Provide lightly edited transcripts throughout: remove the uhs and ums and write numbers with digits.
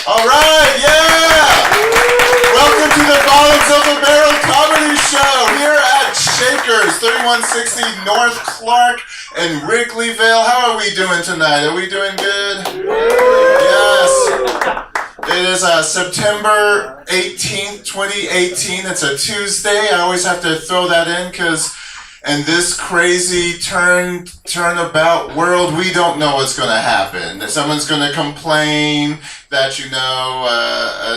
All right, yeah! Welcome to the Bottoms of the Barrel Comedy Show here at Shakers, 3160 North Clark in Wrigleyville. How are we doing tonight? Are we doing good? Yes. It is September 18th, 2018. It's a Tuesday. I always have to throw that in because in this crazy turnabout world, we don't know what's going to happen. Someone's going to complain that,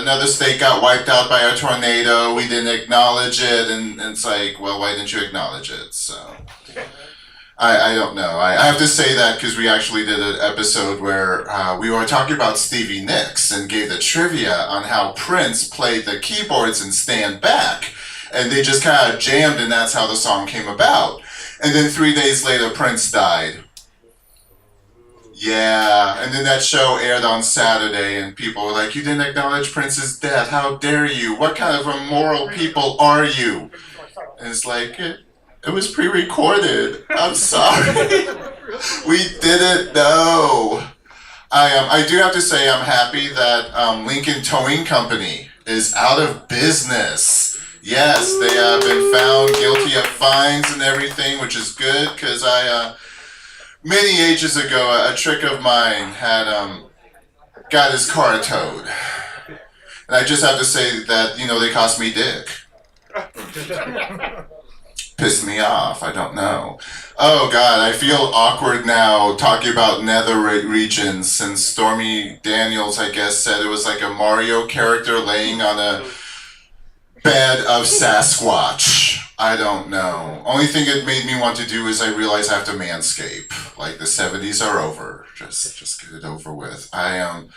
another state got wiped out by a tornado. We didn't acknowledge it. And it's like, well, why didn't you acknowledge it? So I don't know. I have to say that because we actually did an episode where we were talking about Stevie Nicks and gave the trivia on how Prince played the keyboards and Stand Back. And they just kind of jammed, and that's how the song came about. And then 3 days later, Prince died. Yeah, and then that show aired on Saturday, and people were like, you didn't acknowledge Prince's death. How dare you? What kind of immoral people are you? And it's like, it was pre-recorded. I'm sorry. We didn't know. I do have to say I'm happy that Lincoln Towing Company is out of business. Yes, they have been found guilty of fines and everything, which is good, because many ages ago, a trick of mine had got his car towed. And I just have to say that, they cost me dick. Pissed me off, I don't know. Oh God, I feel awkward now talking about nether regions, since Stormy Daniels, I guess, said it was like a Mario character laying on a bed of Sasquatch. I don't know. Only thing it made me want to do is I realize I have to manscape. Like the 70s are over. Just get it over with. And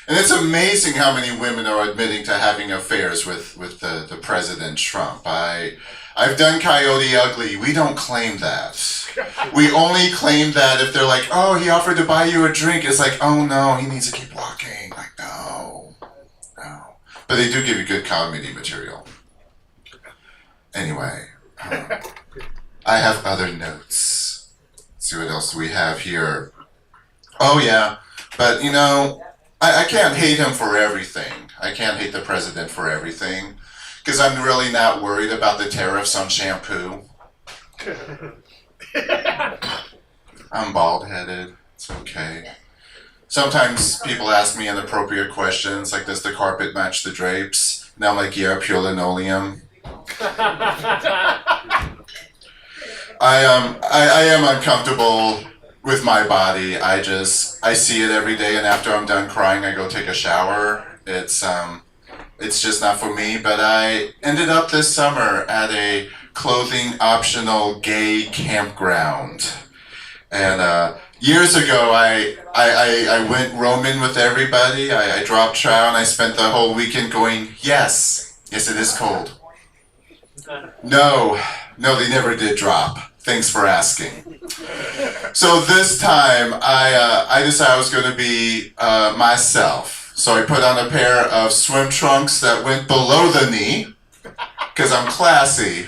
it's amazing how many women are admitting to having affairs with the President Trump. I've done Coyote Ugly. We don't claim that. We only claim that if they're like, oh, he offered to buy you a drink. It's like, oh no, he needs to keep walking. Like, no. But they do give you good comedy material. Anyway, I have other notes. Let's see what else we have here. Oh yeah, but I can't hate him for everything. I can't hate the president for everything, because I'm really not worried about the tariffs on shampoo. I'm bald-headed. It's okay. Sometimes people ask me inappropriate questions, like, does the carpet match the drapes? And I'm like, yeah, pure linoleum. I am uncomfortable with my body. I see it every day, and after I'm done crying, I go take a shower. It's just not for me. But I ended up this summer at a clothing optional gay campground, and years ago I went roaming with everybody. I dropped trout, and I spent the whole weekend going, yes, it is cold. No, they never did drop. Thanks for asking. So this time, I decided I was going to be myself. So I put on a pair of swim trunks that went below the knee, because I'm classy.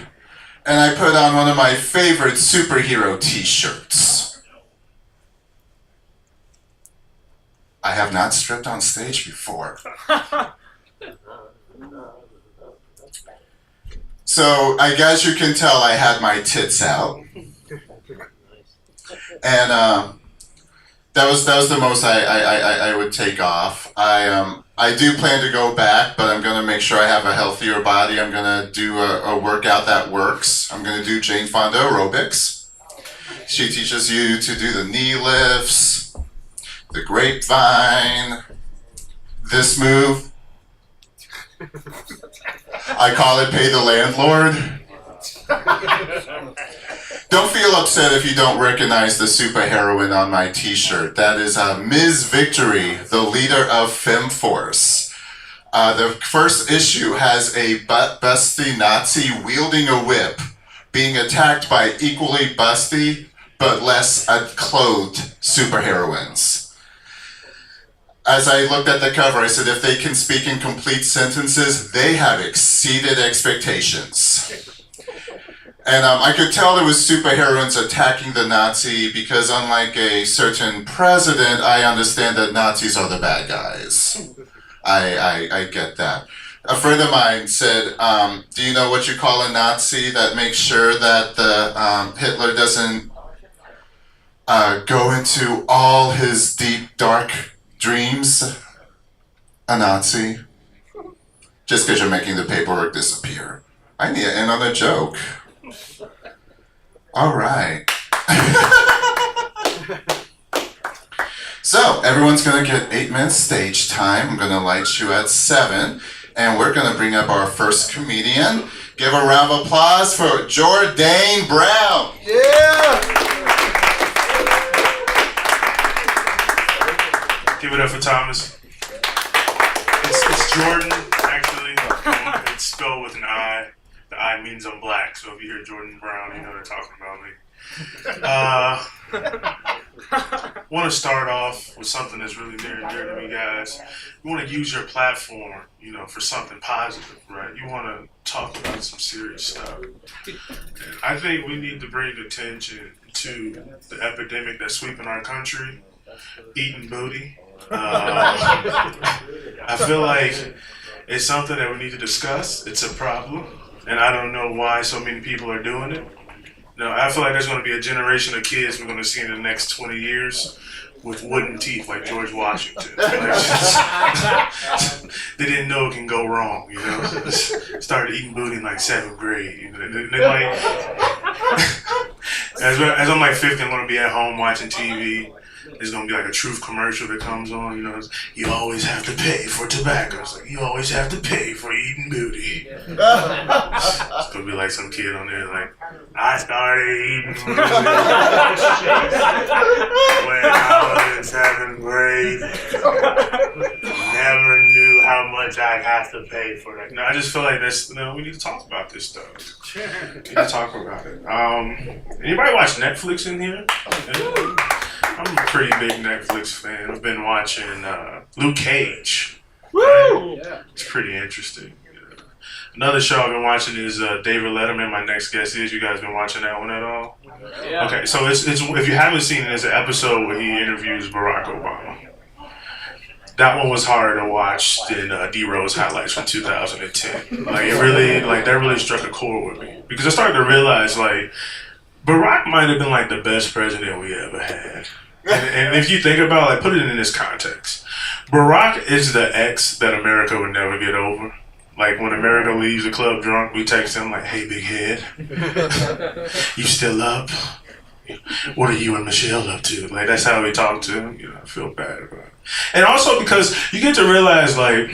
And I put on one of my favorite superhero t-shirts. I have not stripped on stage before. So I guess you can tell I had my tits out, and that was the most I would take off. I do plan to go back, but I'm gonna make sure I have a healthier body. I'm gonna do a workout that works. I'm gonna do Jane Fonda aerobics. She teaches you to do the knee lifts, the grapevine, this move. I call it pay the landlord. Don't feel upset if you don't recognize the superheroine on my t-shirt. That is Ms. Victory, the leader of FemForce. The first issue has a butt-busty Nazi wielding a whip, being attacked by equally busty but less clothed superheroines. As I looked at the cover, I said, if they can speak in complete sentences, they have exceeded expectations. And I could tell there was superheroines attacking the Nazi because, unlike a certain president, I understand that Nazis are the bad guys. I get that. A friend of mine said, do you know what you call a Nazi that makes sure that the Hitler doesn't go into all his deep, dark dreams? A Nazi. Just because you're making the paperwork disappear. I need to end on a joke. All right. So, everyone's going to get 8 minutes stage time. I'm going to light you at 7. And we're going to bring up our first comedian. Give a round of applause for Jordain Brown. Yeah! Give it up for Thomas. It's Jordan, actually. It's spelled with an I. The I means I'm black, so if you hear Jordain Brown, you know they're talking about me. Want to start off with something that's really near and dear to me, guys. You want to use your platform, for something positive, right? You want to talk about some serious stuff. And I think we need to bring attention to the epidemic that's sweeping our country, eating booty. I feel like it's something that we need to discuss. It's a problem, and I don't know why so many people are doing it. I feel like there's going to be a generation of kids we're going to see in the next 20 years with wooden teeth like George Washington. They didn't know it can go wrong, Started eating booty in like 7th grade. They like, as I'm like 50, I'm going to be at home watching TV. There's going to be like a truth commercial that comes on, you always have to pay for tobacco. It's like, you always have to pay for eating booty. It's going to be like some kid on there like, I started eating booty when I was in 7th grade. Never knew how much I'd have to pay for it. I just feel like that's, we need to talk about this stuff. We need to talk about it. Anybody watch Netflix in here? I'm a pretty big Netflix fan. I've been watching Luke Cage. Woo! It's pretty interesting. Another show I've been watching is David Letterman. My next guest is. You guys been watching that one at all? Yeah. Okay, so it's if you haven't seen it, it's an episode where he interviews Barack Obama. That one was harder to watch than D-Rose highlights from 2010. That really struck a chord with me because I started to realize Barack might have been the best president we ever had. And if you think about put it in this context. Barack is the ex that America would never get over. When America leaves the club drunk, we text him hey, big head, you still up? What are you and Michelle up to? That's how we talk to him. I feel bad about it. And also because you get to realize, there's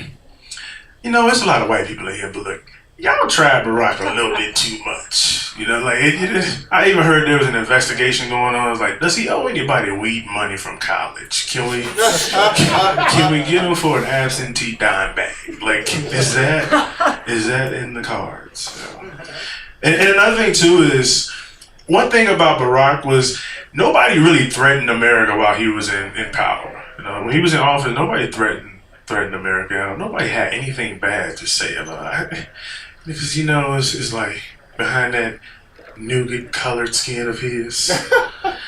a lot of white people in here, but y'all tried Barack a little bit too much. I even heard there was an investigation going on. I was like, does he owe anybody weed money from college? Can we get him for an absentee dime bag? Is that in the cards? So. And another thing too is, one thing about Barack was nobody really threatened America while he was in power. When he was in office, nobody threatened America. Nobody had anything bad to say about it. Because it's behind that nougat colored skin of his,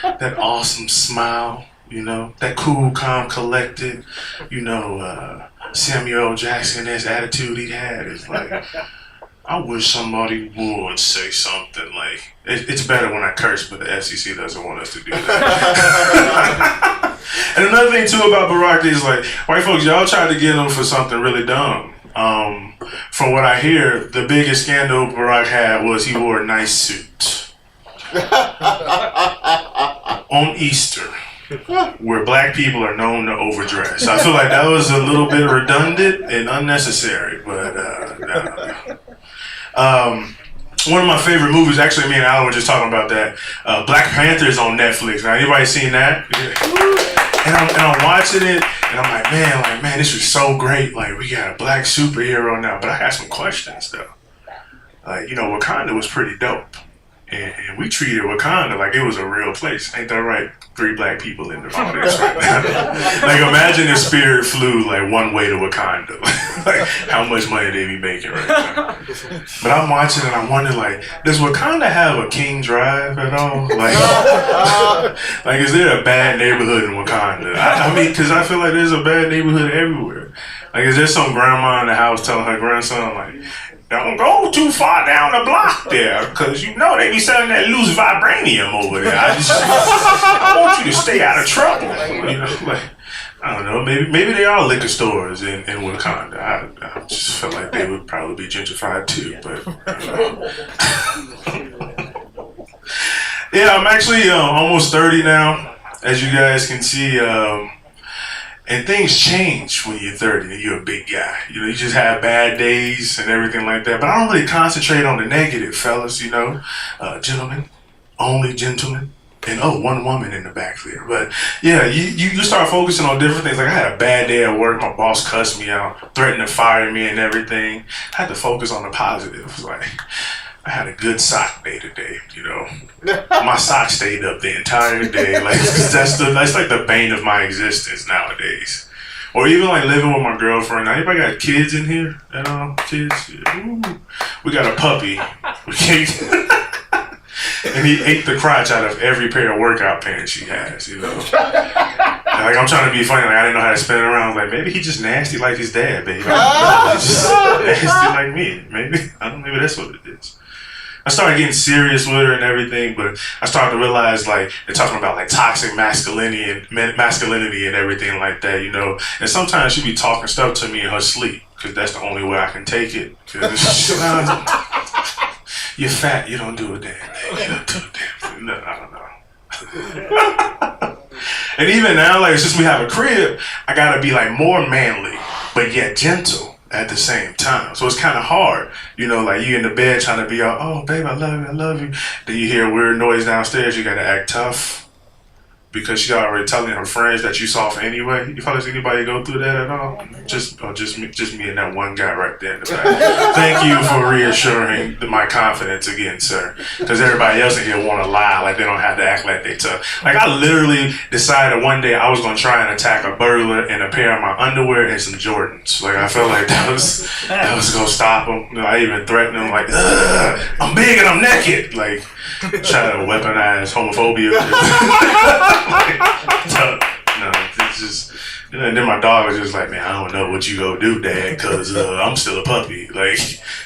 that awesome smile, that cool, calm, collected, Samuel L. Jackson-esque attitude he had is I wish somebody would say something it's better when I curse, but the FCC doesn't want us to do that. And another thing too about Barack is white folks, y'all tried to get him for something really dumb. From what I hear, the biggest scandal Barack had was he wore a nice suit on Easter, where black people are known to overdress. I feel like that was a little bit redundant and unnecessary, but one of my favorite movies, actually me and Alan were just talking about that, Black Panther's on Netflix. Now, anybody seen that? And I'm watching it, and I'm man, this is so great. We got a black superhero now. But I got some questions, though. Wakanda was pretty dope. And we treated Wakanda like it was a real place. Ain't that right? 3 black people in the audience right now. Imagine if Spirit flew one way to Wakanda. How much money they be making right now. But I'm watching and I'm wondering, does Wakanda have a King Drive at all? Is there a bad neighborhood in Wakanda? Because I feel like there's a bad neighborhood everywhere. Like, is there some grandma in the house telling her grandson, like, don't go too far down the block there, because you know they be selling that loose vibranium over there. I want you to stay out of trouble. You know, like, I don't know, maybe they are liquor stores in Wakanda. I just feel like they would probably be gentrified too, but yeah, I'm actually almost 30 now, as you guys can see, and things change when you're 30 and you're a big guy. You know, you just have bad days and everything like that, but I don't really concentrate on the negative, fellas, you know, gentlemen, only gentlemen. And one woman in the back there. But yeah, you start focusing on different things. Like, I had a bad day at work, my boss cussed me out, threatened to fire me and everything. I had to focus on the positives. Like, I had a good sock day today, you know. My sock stayed up the entire day. Like, that's like the bane of my existence nowadays. Or even like living with my girlfriend. Now, anybody got kids in here? Kids? Ooh. We got a puppy. And he ate the crotch out of every pair of workout pants she has, you know. Like, I'm trying to be funny, like, I didn't know how to spin it around. Like, maybe he just nasty like his dad, baby. He's just nasty like me. Maybe that's what it is. I started getting serious with her and everything, but I started to realize, like, they're talking about, like, toxic masculinity and everything like that, you know. And sometimes she be talking stuff to me in her sleep, because that's the only way I can take it. You're fat, you don't do a damn thing. You don't do a damn thing. No, I don't know. And even now, like, since we have a crib, I gotta be like more manly, but yet gentle at the same time. So it's kind of hard, you know, like you in the bed trying to be all, oh, babe, I love you. Then you hear a weird noise downstairs, you gotta act tough. Because she already telling her friends that you soft anyway. You fellas, anybody go through that at all? Just me and that one guy right there in the back. Thank you for reassuring my confidence again, sir. Because everybody else in here want to lie, like they don't have to act like they tough. Like, I literally decided one day I was gonna try and attack a burglar in a pair of my underwear and some Jordans. Like, I felt like that was gonna stop him. You know, I even threatened him, like, I'm big and I'm naked. Like, trying to weaponize homophobia. No, it's just, you know, and then my dog was just like, man, I don't know what you go do, Dad, because I'm still a puppy. Like,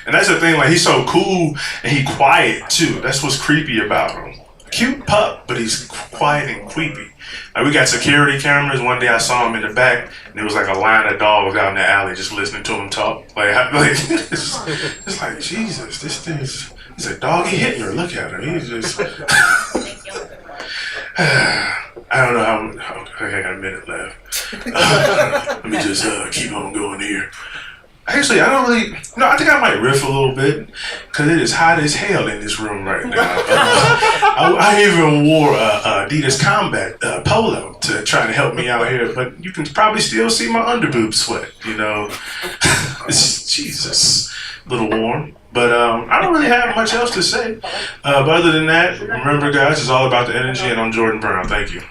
and that's the thing, like, he's so cool and he quiet too. That's what's creepy about him. Cute pup, but he's quiet and creepy. Like, we got security cameras. One day I saw him in the back, and there was like a line of dogs out in the alley just listening to him talk. Like it's like, Jesus, this thing is. He's like, dog, he hitting her. Look at him. He's just. I don't know how. Okay, I got a minute left. Let me just keep on going here. Actually, I don't really. No, I think I might riff a little bit because it is hot as hell in this room right now. I even wore a Adidas Combat polo to try to help me out here, but you can probably still see my underboob sweat. You know, it's Jesus, a little warm. But I don't really have much else to say. But other than that, remember, guys, it's all about the energy, and I'm Jordain Brown. Thank you.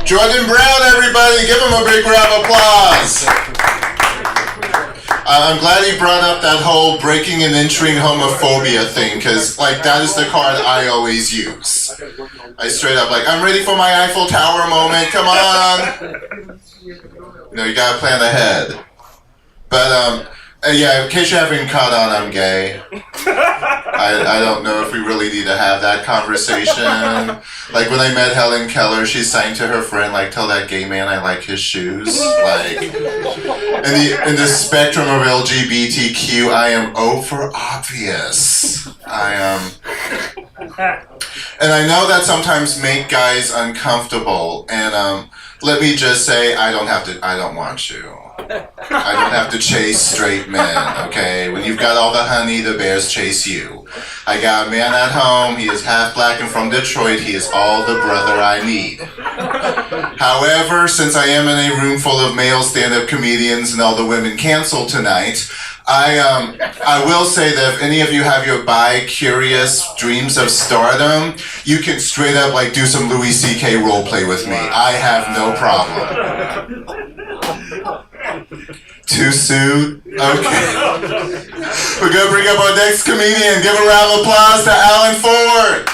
Jordain Brown, everybody, give him a big round of applause. I'm glad you brought up that whole breaking and entering homophobia thing, because, like, that is the card I always use. I straight up, like, I'm ready for my Eiffel Tower moment, come on. No, you gotta plan ahead. But, yeah, in case you haven't caught on, I'm gay. I don't know if we really need to have that conversation. Like, when I met Helen Keller, she sang to her friend, like, tell that gay man I like his shoes. Like, in the spectrum of LGBTQ, I am O for obvious. I am... And I know that sometimes make guys uncomfortable, and, let me just say, I don't want you. I don't have to chase straight men, okay? When you've got all the honey, the bears chase you. I got a man at home, he is half black and from Detroit, he is all the brother I need. However, since I am in a room full of male stand-up comedians and all the women canceled tonight, I will say that if any of you have your bi-curious dreams of stardom, you can straight up like do some Louis C.K. role play with me. I have no problem. Too soon? Okay. We're gonna bring up our next comedian. Give a round of applause to Alan Ford.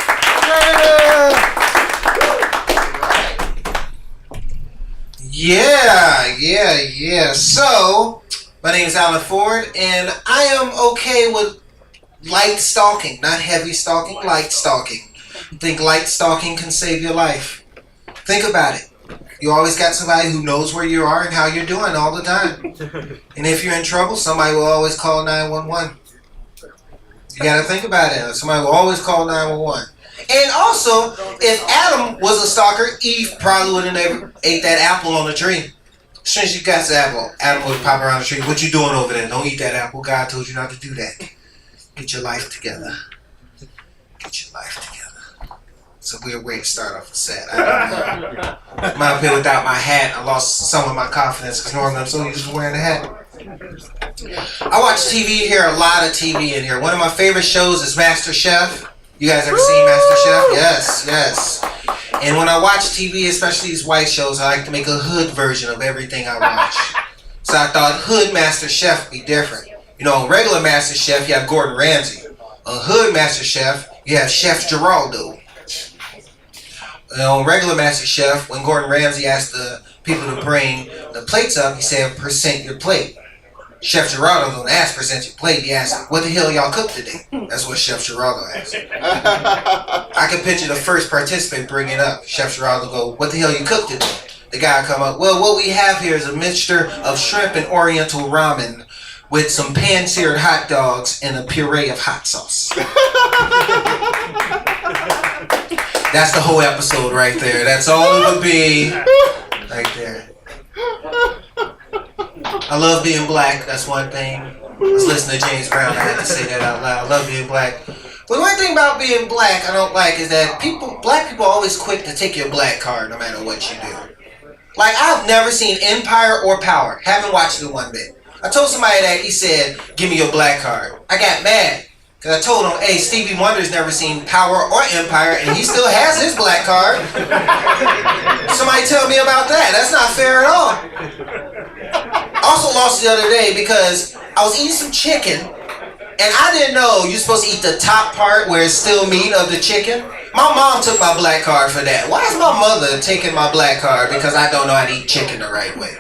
Yeah. So, my name is Alan Ford, and I am okay with light stalking, not heavy stalking, light stalking. Think light stalking can save your life. Think about it. You always got somebody who knows where you are and how you're doing all the time. And if you're in trouble, somebody will always call 911. You gotta think about it. Somebody will always call 911. And also, if Adam was a stalker, Eve probably would have never ate that apple on the tree. As soon as you got the apple, Adam would pop around the tree. What you doing over there? Don't eat that apple. God told you not to do that. Get your life together. Get your life together. It's a weird way to start off a set. I don't know. I'm out here without my hat. I lost some of my confidence because normally I'm so used to wearing a hat. I watch TV here, a lot of TV in here. One of my favorite shows is Master Chef. You guys ever seen Master Chef? Yes. And when I watch TV, especially these white shows, I like to make a hood version of everything I watch. So I thought Hood Master Chef would be different. You know, on regular Master Chef, you have Gordon Ramsay. On Hood Master Chef, you have Chef Geraldo. And on regular Master Chef, when Gordon Ramsay asked the people to bring the plates up, he said, present your plate. Chef Geraldo don't ask, present your plate. He asked, what the hell y'all cooked today? That's what Chef Geraldo asked. I can picture the first participant bringing up. Chef Geraldo go, what the hell you cooked today? The guy come up, well, what we have here is a mixture of shrimp and oriental ramen with some pan-seared hot dogs and a puree of hot sauce. That's the whole episode right there. That's all it would be right there. I love being black. That's one thing. I was listening to James Brown. I had to say that out loud. I love being black. But one thing about being black I don't like is that black people are always quick to take your black card no matter what you do. Like, I've never seen Empire or Power. Haven't watched it one bit. I told somebody that, he said, give me your black card. I got mad. Because I told him, hey, Stevie Wonder's never seen Power or Empire, and he still has his black card. Somebody tell me about that. That's not fair at all. Also lost the other day because I was eating some chicken, and I didn't know you're supposed to eat the top part where it's still meat of the chicken. My mom took my black card for that. Why is my mother taking my black card because I don't know how to eat chicken the right way?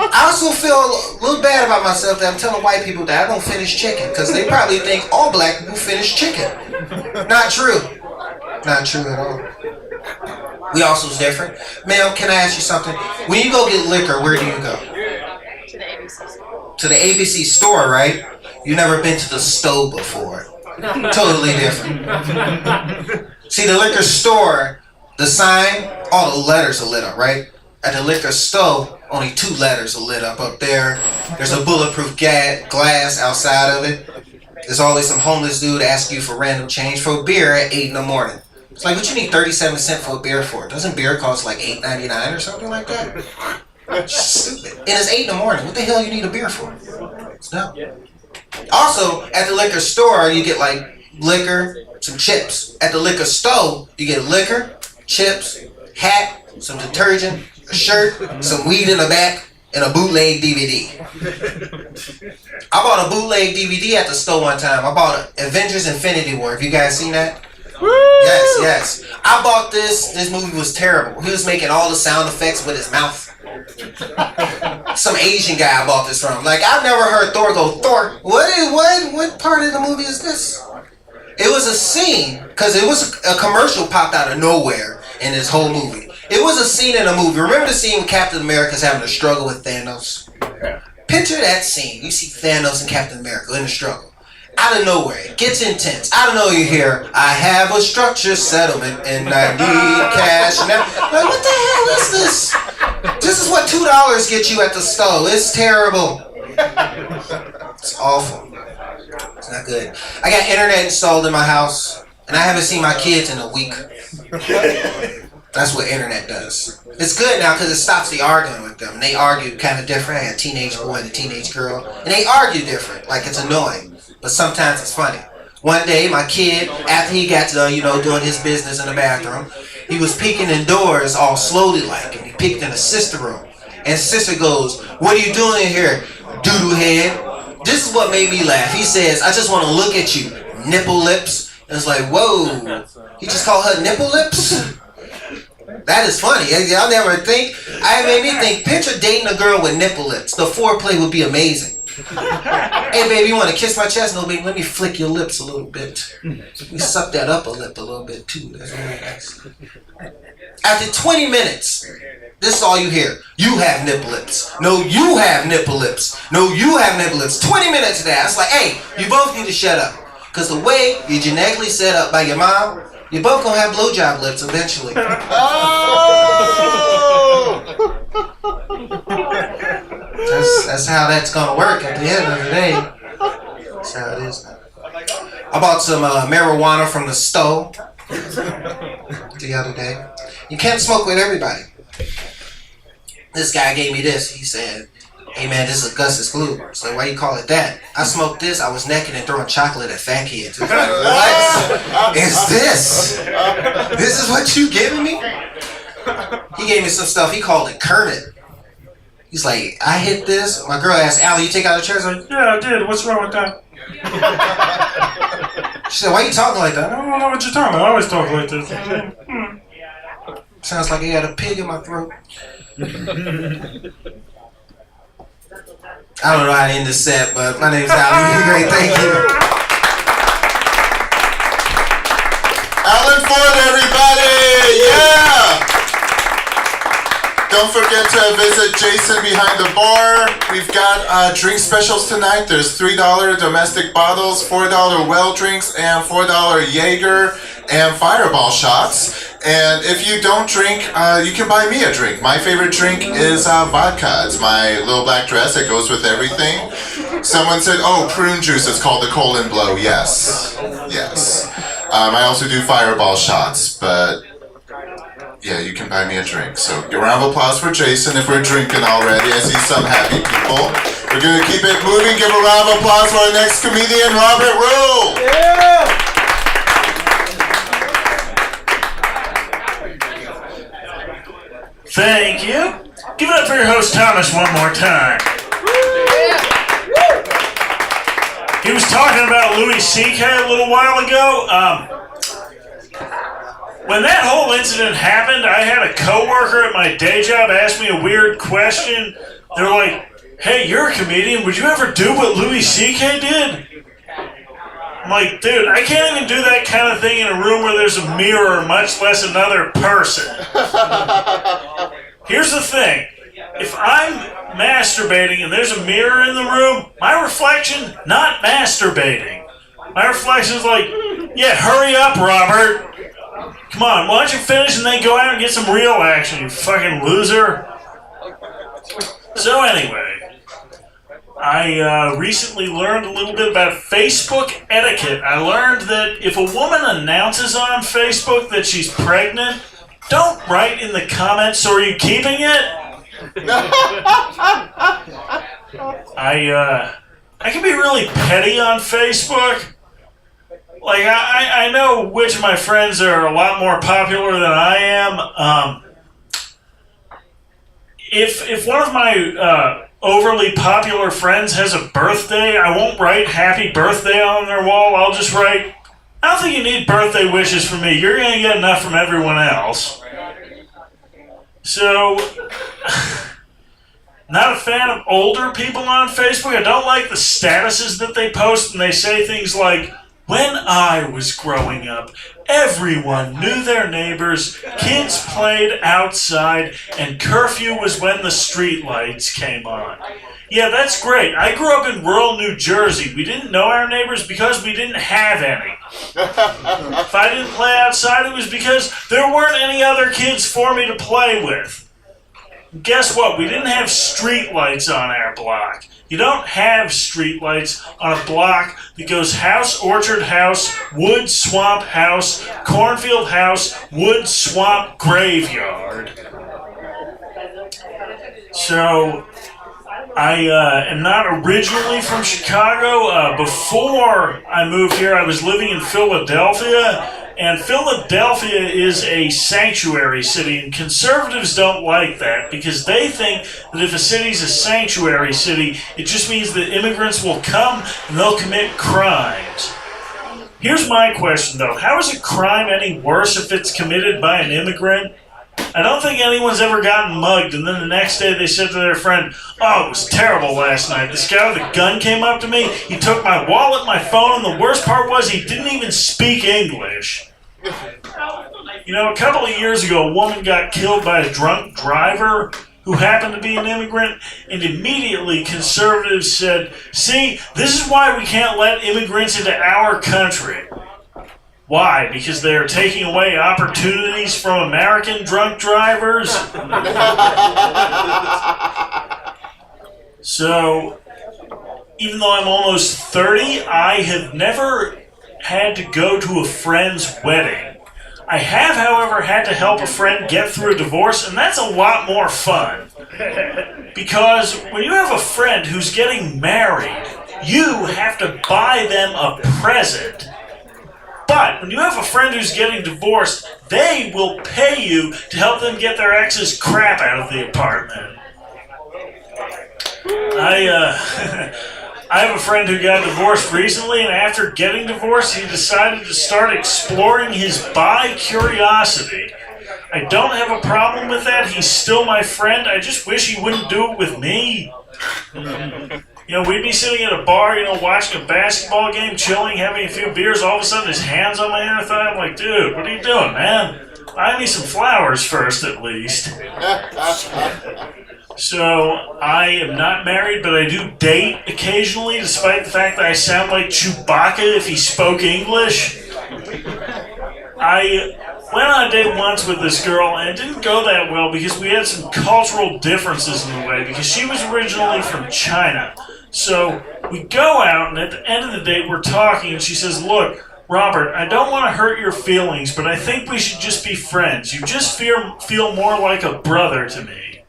I also feel a little bad about myself that I'm telling white people that I don't finish chicken because they probably think all black people finish chicken. Not true. Not true at all. We also is different. Ma'am, can I ask you something? When you go get liquor, where do you go? To the ABC store. To the ABC store, right? You've never been to the stove before. Totally different. See, the liquor store, the sign, all the letters are lit up, right? At the liquor store, only 2 letters are lit up there. There's a bulletproof glass outside of it. There's always some homeless dude asking you for random change for a beer at 8 in the morning. It's like, what you need 37 cents for a beer for? Doesn't beer cost like $8.99 or something like that? Stupid. And it's 8 in the morning. What the hell you need a beer for? No. Also, at the liquor store, you get like liquor, some chips. At the liquor store, you get liquor, chips, hat, some detergent, a shirt, some weed in the back, and a bootleg DVD. I bought a bootleg DVD at the store one time. I bought Avengers Infinity War. Have you guys seen that? Yes. I bought this. This movie was terrible. He was making all the sound effects with his mouth. Some Asian guy I bought this from. Like, I've never heard Thor go, Thor, what part of the movie is this? It was a scene, because it was a commercial popped out of nowhere in this whole movie. It was a scene in a movie. Remember the scene when Captain America's having a struggle with Thanos? Picture that scene. You see Thanos and Captain America in a struggle. Out of nowhere, it gets intense. Out of nowhere, you hear, I have a structured settlement and I need cash. And like, what the hell is this? This is what $2 get you at the store. It's terrible. It's awful. It's not good. I got internet installed in my house, and I haven't seen my kids in a week. That's what internet does. It's good now because it stops the arguing with them. They argue kind of different. I had a teenage boy and a teenage girl, and they argue different. Like, it's annoying, but sometimes it's funny. One day, my kid, after he got to, doing his business in the bathroom, he was peeking indoors all slowly like, and he peeked in his sister's room. And his sister goes, what are you doing in here, doodoo head? This is what made me laugh. He says, I just want to look at you, nipple lips. And it's like, whoa, he just called her nipple lips? That is funny. Y'all never think. I made me think. Picture dating a girl with nipple lips. The foreplay would be amazing. Hey, baby, you want to kiss my chest? No, baby, let me flick your lips a little bit. We suck that upper lip a little bit, too. That's really nice. After 20 minutes, this is all you hear. You have nipple lips. No, you have nipple lips. No, you have nipple lips. 20 minutes of that. It's like, hey, you both need to shut up. Because the way you're genetically set up by your mom, you're both going to have blowjob lips eventually. That's how that's going to work at the end of the day. That's how it is now. I bought some marijuana from the store the other day. You can't smoke with everybody. This guy gave me this. He said, hey man, this is Gus's glue. So why you call it that? I smoked this. I was naked and throwing chocolate at fat kids. Like, what is this? This is what you giving me? He gave me some stuff. He called it Kermit. He's like, I hit this. My girl asked, Allie, you take out the trash? I was like, yeah, I did. What's wrong with that? She said, why are you talking like that? I don't know what you're talking about. I always talk like this. Sounds like I got a pig in my throat. I don't know how to end this set, but my name's Allie. You're great. Thank you. Alan Ford, everybody! Yeah! Don't forget to visit Jason behind the bar. We've got drink specials tonight. There's $3 domestic bottles, $4 well drinks, and $4 Jaeger and Fireball shots. And if you don't drink, you can buy me a drink. My favorite drink is vodka. It's my little black dress. It goes with everything. Someone said, oh, prune juice. It's called the Colon Blow. Yes. Yes. I also do Fireball shots, but yeah, you can buy me a drink. So a round of applause for Jason if we're drinking already. I see some happy people. We're going to keep it moving. Give a round of applause for our next comedian, Robert Rule. Yeah. Thank you. Give it up for your host, Thomas, one more time. He was talking about Louis C.K. a little while ago. When that whole incident happened, I had a coworker at my day job ask me a weird question. They were like, hey, you're a comedian. Would you ever do what Louis C.K. did? I'm like, dude, I can't even do that kind of thing in a room where there's a mirror, much less another person. Here's the thing. If I'm masturbating and there's a mirror in the room, my reflection, not masturbating. My reflection is like, yeah, hurry up, Robert. Come on, why don't you finish and then go out and get some real action, you fucking loser. So anyway, I recently learned a little bit about Facebook etiquette. I learned that if a woman announces on Facebook that she's pregnant, don't write in the comments, so are you keeping it? I can be really petty on Facebook. Like, I know which of my friends are a lot more popular than I am. If one of my overly popular friends has a birthday, I won't write happy birthday on their wall. I'll just write, I don't think you need birthday wishes from me. You're going to get enough from everyone else. So, not a fan of older people on Facebook. I don't like the statuses that they post, and they say things like, when I was growing up, everyone knew their neighbors, kids played outside, and curfew was when the street lights came on. Yeah, that's great. I grew up in rural New Jersey. We didn't know our neighbors because we didn't have any. If I didn't play outside, it was because there weren't any other kids for me to play with. And guess what? We didn't have street lights on our block. You don't have street lights on a block that goes house, orchard house, wood, swamp house, cornfield house, wood, swamp, graveyard. So, I am not originally from Chicago. Before I moved here, I was living in Philadelphia. And Philadelphia is a sanctuary city, and conservatives don't like that because they think that if a city's a sanctuary city, it just means that immigrants will come and they'll commit crimes. Here's my question, though. How is a crime any worse if it's committed by an immigrant? I don't think anyone's ever gotten mugged, and then the next day they said to their friend, "Oh, it was terrible last night. This guy with a gun came up to me, he took my wallet, my phone, and the worst part was he didn't even speak English." You know, a couple of years ago, a woman got killed by a drunk driver who happened to be an immigrant, and immediately conservatives said, "See, this is why we can't let immigrants into our country." Why? Because they are taking away opportunities from American drunk drivers? So, even though I'm almost 30, I have never had to go to a friend's wedding. I have, however, had to help a friend get through a divorce, and that's a lot more fun. Because when you have a friend who's getting married, you have to buy them a present. But when you have a friend who's getting divorced, they will pay you to help them get their ex's crap out of the apartment. I have a friend who got divorced recently, and after getting divorced, he decided to start exploring his bi-curiosity. I don't have a problem with that. He's still my friend. I just wish he wouldn't do it with me. You know, we'd be sitting at a bar, you know, watching a basketball game, chilling, having a few beers. All of a sudden, his hand's on my inner thigh. I'm like, dude, what are you doing, man? Buy me some flowers first, at least. So, I am not married, but I do date occasionally, despite the fact that I sound like Chewbacca if he spoke English. I went on a date once with this girl, and it didn't go that well because we had some cultural differences in the way, because she was originally from China. So we go out, and at the end of the date, we're talking, and she says, "Look, Robert, I don't want to hurt your feelings, but I think we should just be friends. You just feel more like a brother to me."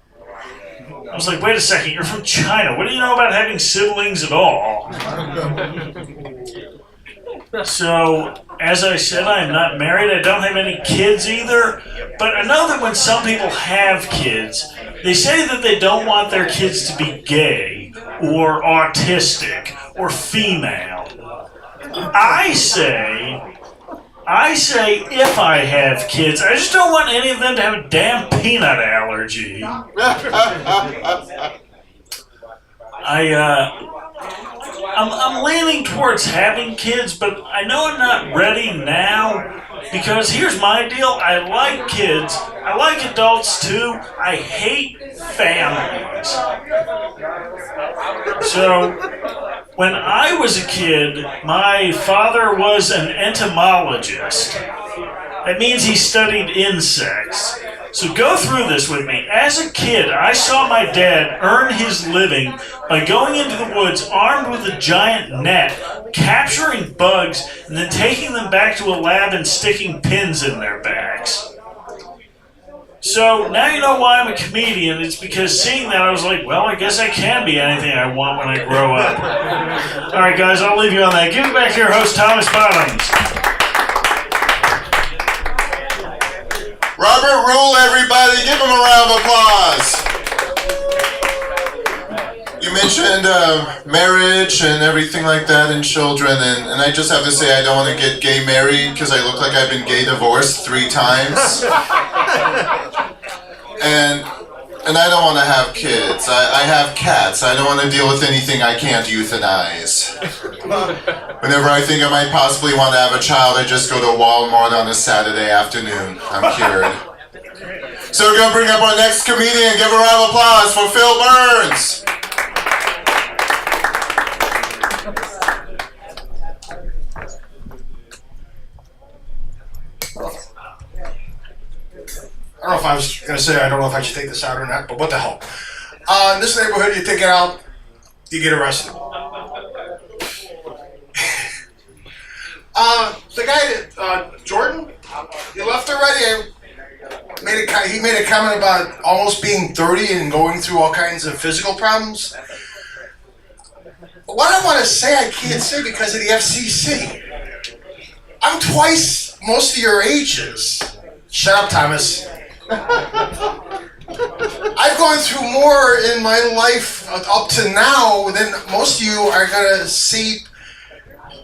I was like, wait a second, you're from China. What do you know about having siblings at all? So, as I said, I am not married. I don't have any kids either. But I know that when some people have kids, they say that they don't want their kids to be gay or autistic or female. I say if I have kids, I just don't want any of them to have a damn peanut allergy. I'm leaning towards having kids, but I know I'm not ready now, because here's my deal. I like kids. I like adults too. I hate families. So, when I was a kid, my father was an entomologist. That means he studied insects. So go through this with me. As a kid, I saw my dad earn his living by going into the woods armed with a giant net, capturing bugs, and then taking them back to a lab and sticking pins in their backs. So now you know why I'm a comedian. It's because seeing that, I was like, well, I guess I can be anything I want when I grow up. All right, guys, I'll leave you on that. Give it back to your host, Thomas Bottoms. Robert Rule, everybody, give him a round of applause. You mentioned marriage and everything like that and children, and I just have to say I don't want to get gay married because I look like I've been gay divorced 3 times. And I don't want to have kids. I have cats. I don't want to deal with anything I can't euthanize. Whenever I think I might possibly want to have a child, I just go to Walmart on a Saturday afternoon. I'm cured. So we're going to bring up our next comedian. Give a round of applause for Phil Burns. I don't know if I was going to say I don't know if I should take this out or not, but what the hell. In this neighborhood, you take it out, you get arrested. The guy, Jordan, you left already. He made a comment about almost being 30 and going through all kinds of physical problems. What I want to say, I can't say because of the FCC. I'm twice most of your ages. Shut up, Thomas. I've gone through more in my life up to now than most of you are going to see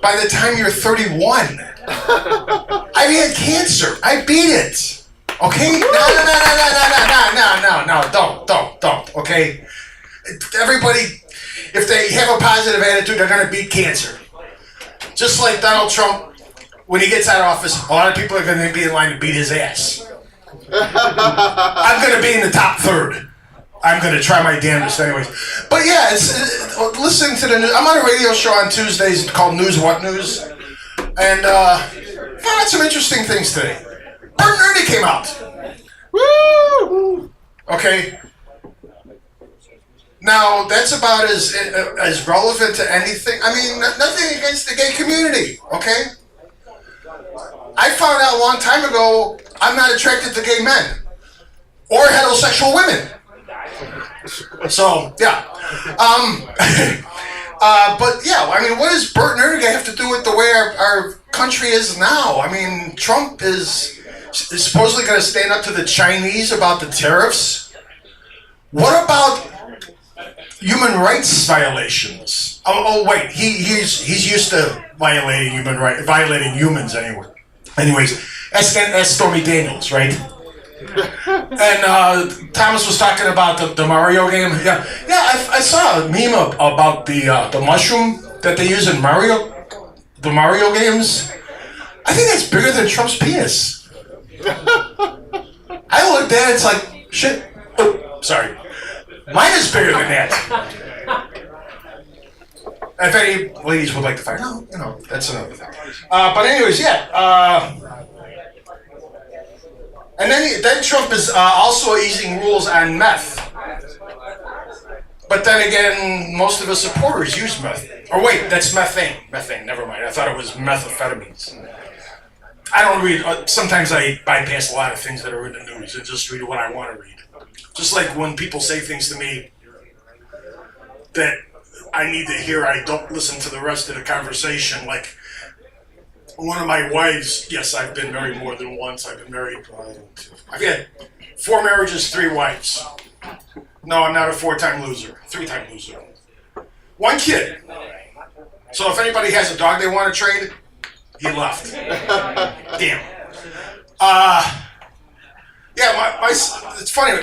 by the time you're 31. I've had cancer. I beat it. Okay? No, don't. Okay? Everybody, if they have a positive attitude, they're going to beat cancer. Just like Donald Trump, when he gets out of office, a lot of people are going to be in line to beat his ass. I'm going to be in the top third. I'm going to try my damnedest anyways. But yeah, listen to the news. I'm on a radio show on Tuesdays called News What News. And found out some interesting things today. Bert and Ernie came out. Woo! Okay. Now, that's about as relevant to anything. I mean, nothing against the gay community, okay? I found out a long time ago I'm not attracted to gay men or heterosexual women. So, yeah. But, yeah, I mean, what does Bert and Ernie have to do with the way our country is now? I mean, Trump is supposedly going to stand up to the Chinese about the tariffs. What about human rights violations? Oh wait, he's used to violating humans anyway. Anyways, that's Stormy Daniels, right? And Thomas was talking about the Mario game. Yeah, I saw a meme about the mushroom that they use in the Mario games. I think that's bigger than Trump's penis. I looked at it, it's like, shit. Oh, sorry. Mine is bigger than that. If any ladies would like to find out, that's another thing. But anyways, yeah. And then Trump is also easing rules on meth. But then again, most of his supporters use meth. Or wait, that's methane. Methane, never mind. I thought it was methamphetamines. I don't read. Sometimes I bypass a lot of things that are in the news and just read what I want to read. Just like when people say things to me that I need to hear, I don't listen to the rest of the conversation. Like one of my wives, yes, I've been married more than once. I've been married, I've had 4 marriages, 3 wives. No, I'm not a 4-time loser, 3-time loser. 1 kid. So if anybody has a dog they want to trade, he left. Damn. Yeah, it's funny.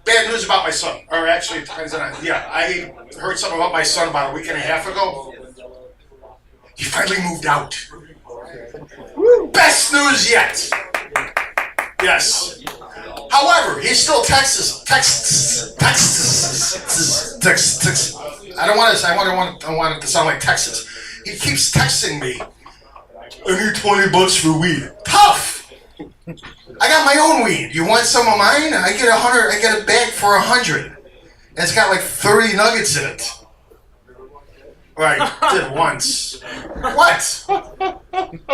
Bad news about my son. Or actually, I heard something about my son about a week and a half ago. He finally moved out. Best news yet. Yes. However, he still texts. I don't want it to sound like Texas. He keeps texting me. I need $20 for weed. Tough. I got my own weed. You want some of mine? I get 100. I get a bag for 100. And it's got like 30 nuggets in it. Right, did once. What?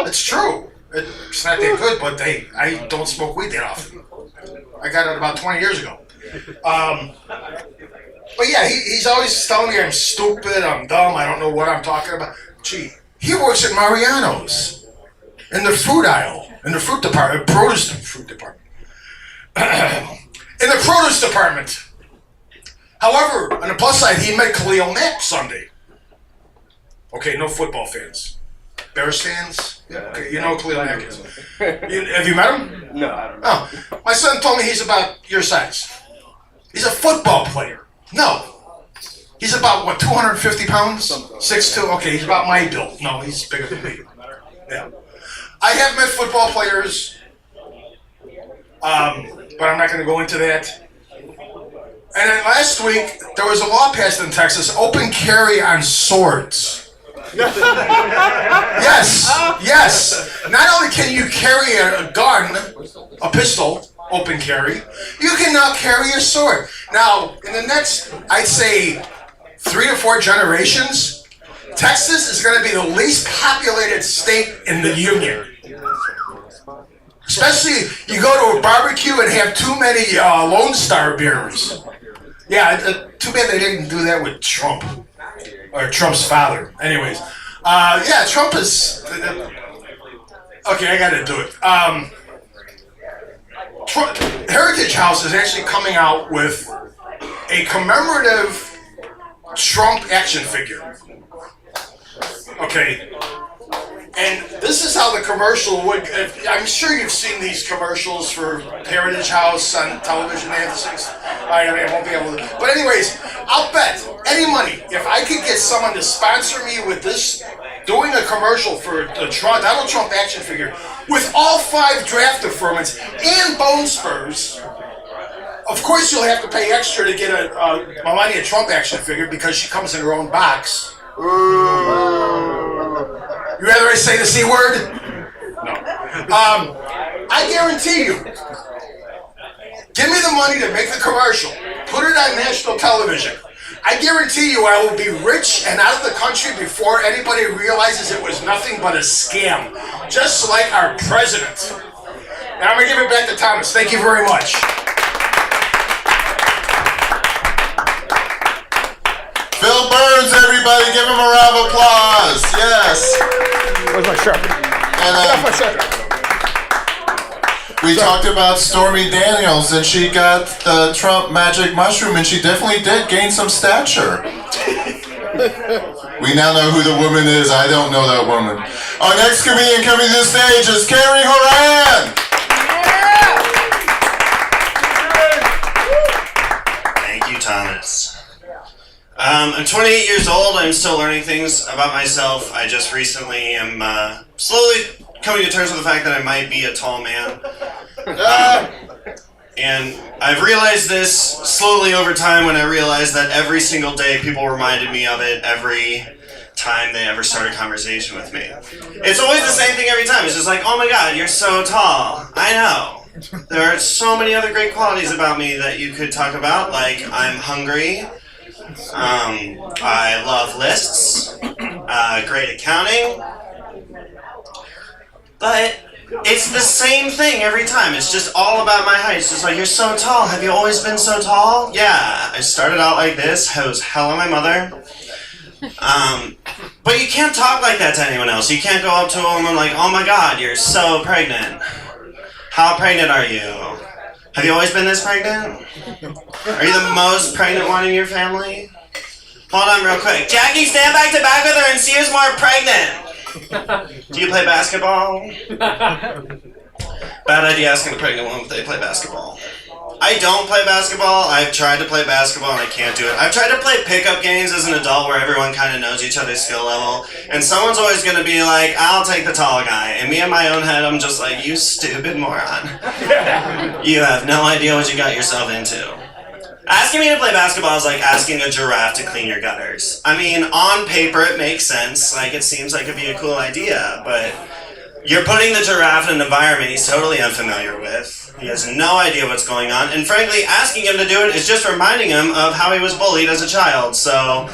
It's true. It's not that good, but I don't smoke weed that often. I got it about 20 years ago. But yeah, he's always telling me I'm stupid, I'm dumb, I don't know what I'm talking about. Gee, he works at Mariano's in the fruit aisle, in the fruit department, in the produce department. However, on the plus side, he met Khalil Mack Sunday. Okay, no football fans. Bears fans? Yeah, okay, you know who Khalil Mack is. Have you met him? No, I don't know. Oh, my son told me he's about your size. He's a football player. No. He's about, what, 250 pounds? 6'2"? Okay, he's about my build. No, he's bigger than me. Yeah. I have met football players, but I'm not going to go into that. And then last week, there was a law passed in Texas, open carry on swords. Yes. Not only can you carry a gun, a pistol, open carry, you can now carry a sword. Now, in the next, I'd say, 3 to 4 generations, Texas is going to be the least populated state in the union. Especially, you go to a barbecue and have too many Lone Star beers. Yeah, too bad they didn't do that with Trump. Or Trump's father. Anyways. Yeah, Trump is... Okay, I gotta do it. Heritage House is actually coming out with a commemorative Trump action figure. Okay. And this is how the commercial would. I'm sure you've seen these commercials for Heritage House on television. They have the things. I won't be able to. But anyways, I'll bet any money if I could get someone to sponsor me with this, doing a commercial for the Donald Trump action figure with all 5 draft deferments and bone spurs. Of course, you'll have to pay extra to get a Melania Trump action figure because she comes in her own box. You rather I say the C word? No. I guarantee you, give me the money to make the commercial, put it on national television. I guarantee you I will be rich and out of the country before anybody realizes it was nothing but a scam. Just like our president. And I'm going to give it back to Thomas. Thank you very much. Phil Burns, everybody, give him a round of applause. Yes. Where's my shirt? And My shirt. we talked about Stormy Daniels, and she got the Trump magic mushroom, and she definitely did gain some stature. We now know who the woman is. I don't know that woman. Our next comedian coming to the stage is Cary Horan. Thank you, Thomas. I'm 28 years old. I'm still learning things about myself. I just recently am slowly coming to terms with the fact that I might be a tall man. And I've realized this slowly over time when I realized that every single day people reminded me of it every time they ever start a conversation with me. It's always the same thing every time. It's just like, oh my God, you're so tall. I know. There are so many other great qualities about me that you could talk about, like I'm hungry. I love lists, great accounting, but it's the same thing every time. It's just all about my height. It's just like, you're so tall. Have you always been so tall? Yeah, I started out like this. I was hell on my mother. But you can't talk like that to anyone else. You can't go up to a woman like, oh my God, you're so pregnant. How pregnant are you? Have you always been this pregnant? Are you the most pregnant one in your family? Hold on real quick. Jackie, stand back to back with her and see who's more pregnant. Do you play basketball? Bad idea asking a pregnant woman if they play basketball. I don't play basketball. I've tried to play basketball and I can't do it. I've tried to play pickup games as an adult where everyone kind of knows each other's skill level. And someone's always going to be like, I'll take the tall guy. And me in my own head, I'm just like, you stupid moron. You have no idea what you got yourself into. Asking me to play basketball is like asking a giraffe to clean your gutters. I mean, on paper it makes sense. Like, it seems like it'd be a cool idea. But you're putting the giraffe in an environment he's totally unfamiliar with. He has no idea what's going on, and frankly, asking him to do it is just reminding him of how he was bullied as a child, so...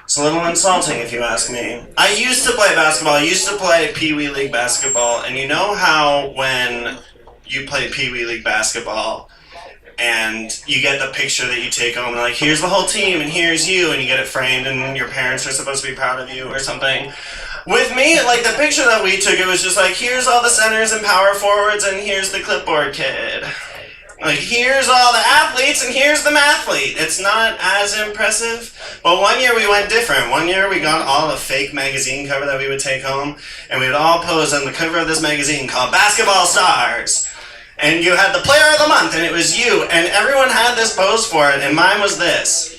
It's a little insulting if you ask me. I used to play basketball. I used to play Pee Wee League basketball, and you know how when you play Pee Wee League basketball, and you get the picture that you take home, and like, here's the whole team, and here's you, and you get it framed, and your parents are supposed to be proud of you, or something. With me, like, the picture that we took, it was just like, here's all the centers and power forwards, and here's the clipboard kid. Like, here's all the athletes, and here's the mathlete. It's not as impressive. But one year we went different. One year we got all a fake magazine cover that we would take home, and we would all pose on the cover of this magazine called Basketball Stars. And you had the player of the month, and it was you, and everyone had this pose for it, and mine was this.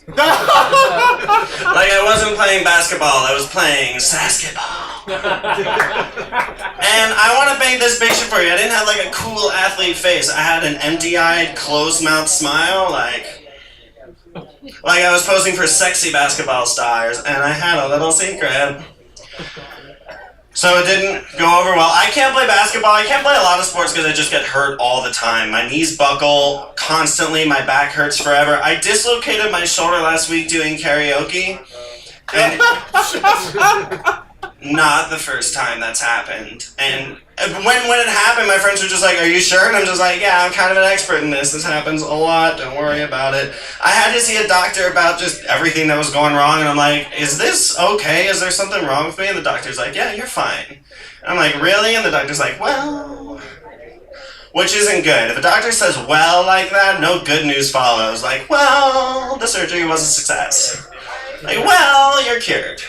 Like, I wasn't playing basketball, I was playing basketball. And I want to paint this picture for you. I didn't have like a cool athlete face. I had an empty-eyed, closed-mouthed smile, like I was posing for sexy basketball stars, and I had a little secret. So it didn't go over well. I can't play basketball. I can't play a lot of sports because I just get hurt all the time. My knees buckle constantly. My back hurts forever. I dislocated my shoulder last week doing karaoke. And not the first time that's happened. And when it happened, my friends were just like, are you sure? And I'm just like, yeah, I'm kind of an expert in this. This happens a lot. Don't worry about it. I had to see a doctor about just everything that was going wrong. And I'm like, is this okay? Is there something wrong with me? And the doctor's like, yeah, you're fine. And I'm like, really? And the doctor's like, well... Which isn't good. If a doctor says well like that, no good news follows. Like, well, the surgery was a success. Like, well, you're cured.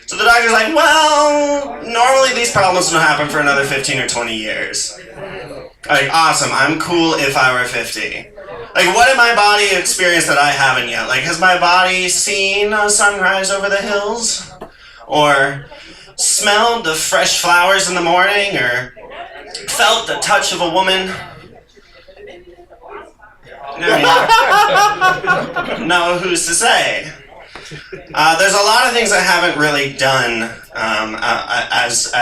So the doctor's like, well, normally these problems don't happen for another 15 or 20 years. Like, awesome, I'm cool if I were 50. Like, what did my body experience that I haven't yet? Like, has my body seen a sunrise over the hills? Or smelled the fresh flowers in the morning? Or felt the touch of a woman? No, who's to say? There's a lot of things I haven't really done as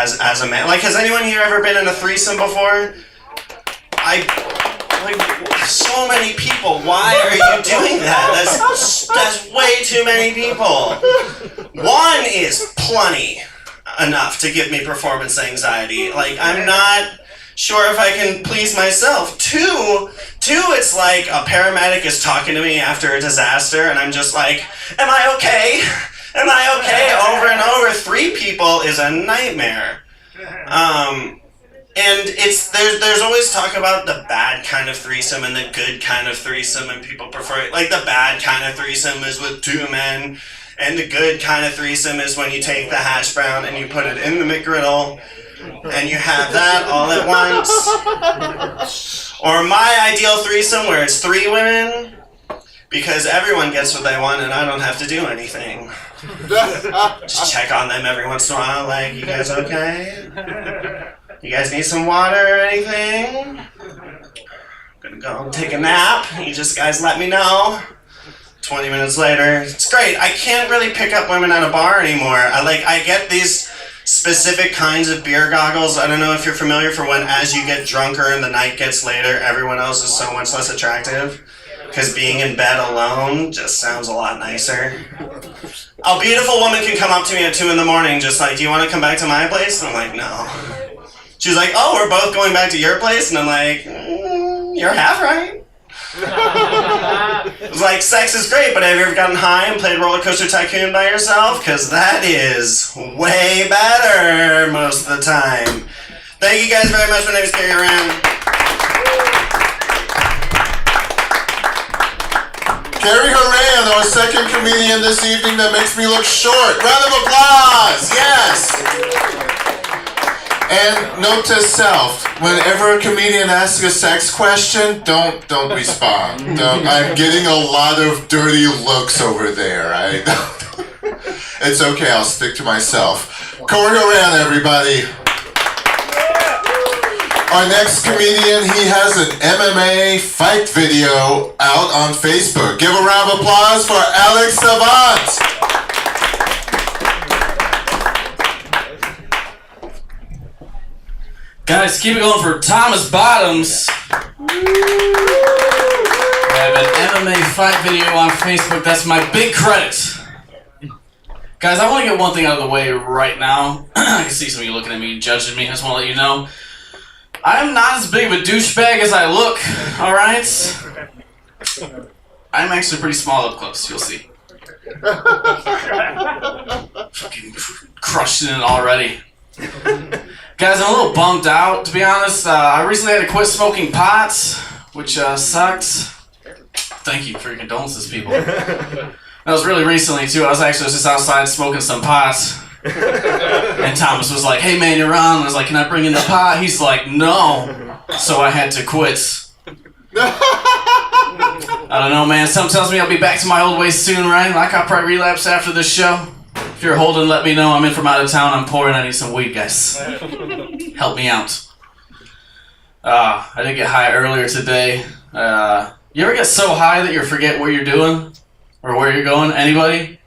a man. Like, has anyone here ever been in a threesome before? So many people. Why are you doing that? That's way too many people. One is plenty enough to give me performance anxiety. Like, I'm not sure if I can please myself. Two, it's like a paramedic is talking to me after a disaster, and I'm just like, am I okay? Am I okay? Over and over. 3 people is a nightmare. And there's always talk about the bad kind of threesome and the good kind of threesome, and people prefer it. Like, the bad kind of threesome is with 2 men, and the good kind of threesome is when you take the hash brown and you put it in the McGriddle, and you have that all at once. Or my ideal threesome where it's 3 women, because everyone gets what they want and I don't have to do anything. Just check on them every once in a while, like, you guys okay? You guys need some water or anything? I'm gonna go take a nap. You just guys let me know. 20 minutes later, it's great. I can't really pick up women at a bar anymore. I get these specific kinds of beer goggles. I don't know if you're familiar, for when as you get drunker and the night gets later, everyone else is so much less attractive. Because being in bed alone just sounds a lot nicer. A beautiful woman can come up to me at 2 in the morning just like, do you want to come back to my place? And I'm like, no. She's like, oh, we're both going back to your place? And I'm like, you're half right. It was like, sex is great, but have you ever gotten high and played Roller Coaster Tycoon by yourself? Because that is way better most of the time. Thank you guys very much. My name is Cary Horan. Cary Horan, our second comedian this evening that makes me look short. Round of applause, yes! And note to self, whenever a comedian asks a sex question, don't respond. I'm getting a lot of dirty looks over there. It's okay, I'll stick to myself. Conor Cawley, everybody. Our next comedian, he has an MMA fight video out on Facebook. Give a round of applause for Alex Savant. Guys, keep it going for Thomas Bottoms. I have an MMA fight video on Facebook. That's my big credit. Guys, I want to get one thing out of the way right now. I can see some of you looking at me, judging me. I just want to let you know, I'm not as big of a douchebag as I look, alright? I'm actually pretty small up close, you'll see. Fucking crushing it already. Guys, I'm a little bummed out, to be honest. I recently had to quit smoking pot, which sucked. Thank you for your condolences, people. That was really recently, too. I was actually just outside smoking some pot. And Thomas was like, hey man, you're on. I was like, can I bring in the pot? He's like, no. So I had to quit. I don't know, man. Something tells me I'll be back to my old ways soon, right? Like, I'll probably relapse after this show. If you're holding, let me know. I'm in from out of town. I'm poor and I need some weed, guys. Help me out. I did get high earlier today. You ever get so high that you forget what you're doing? Or where you're going? Anybody?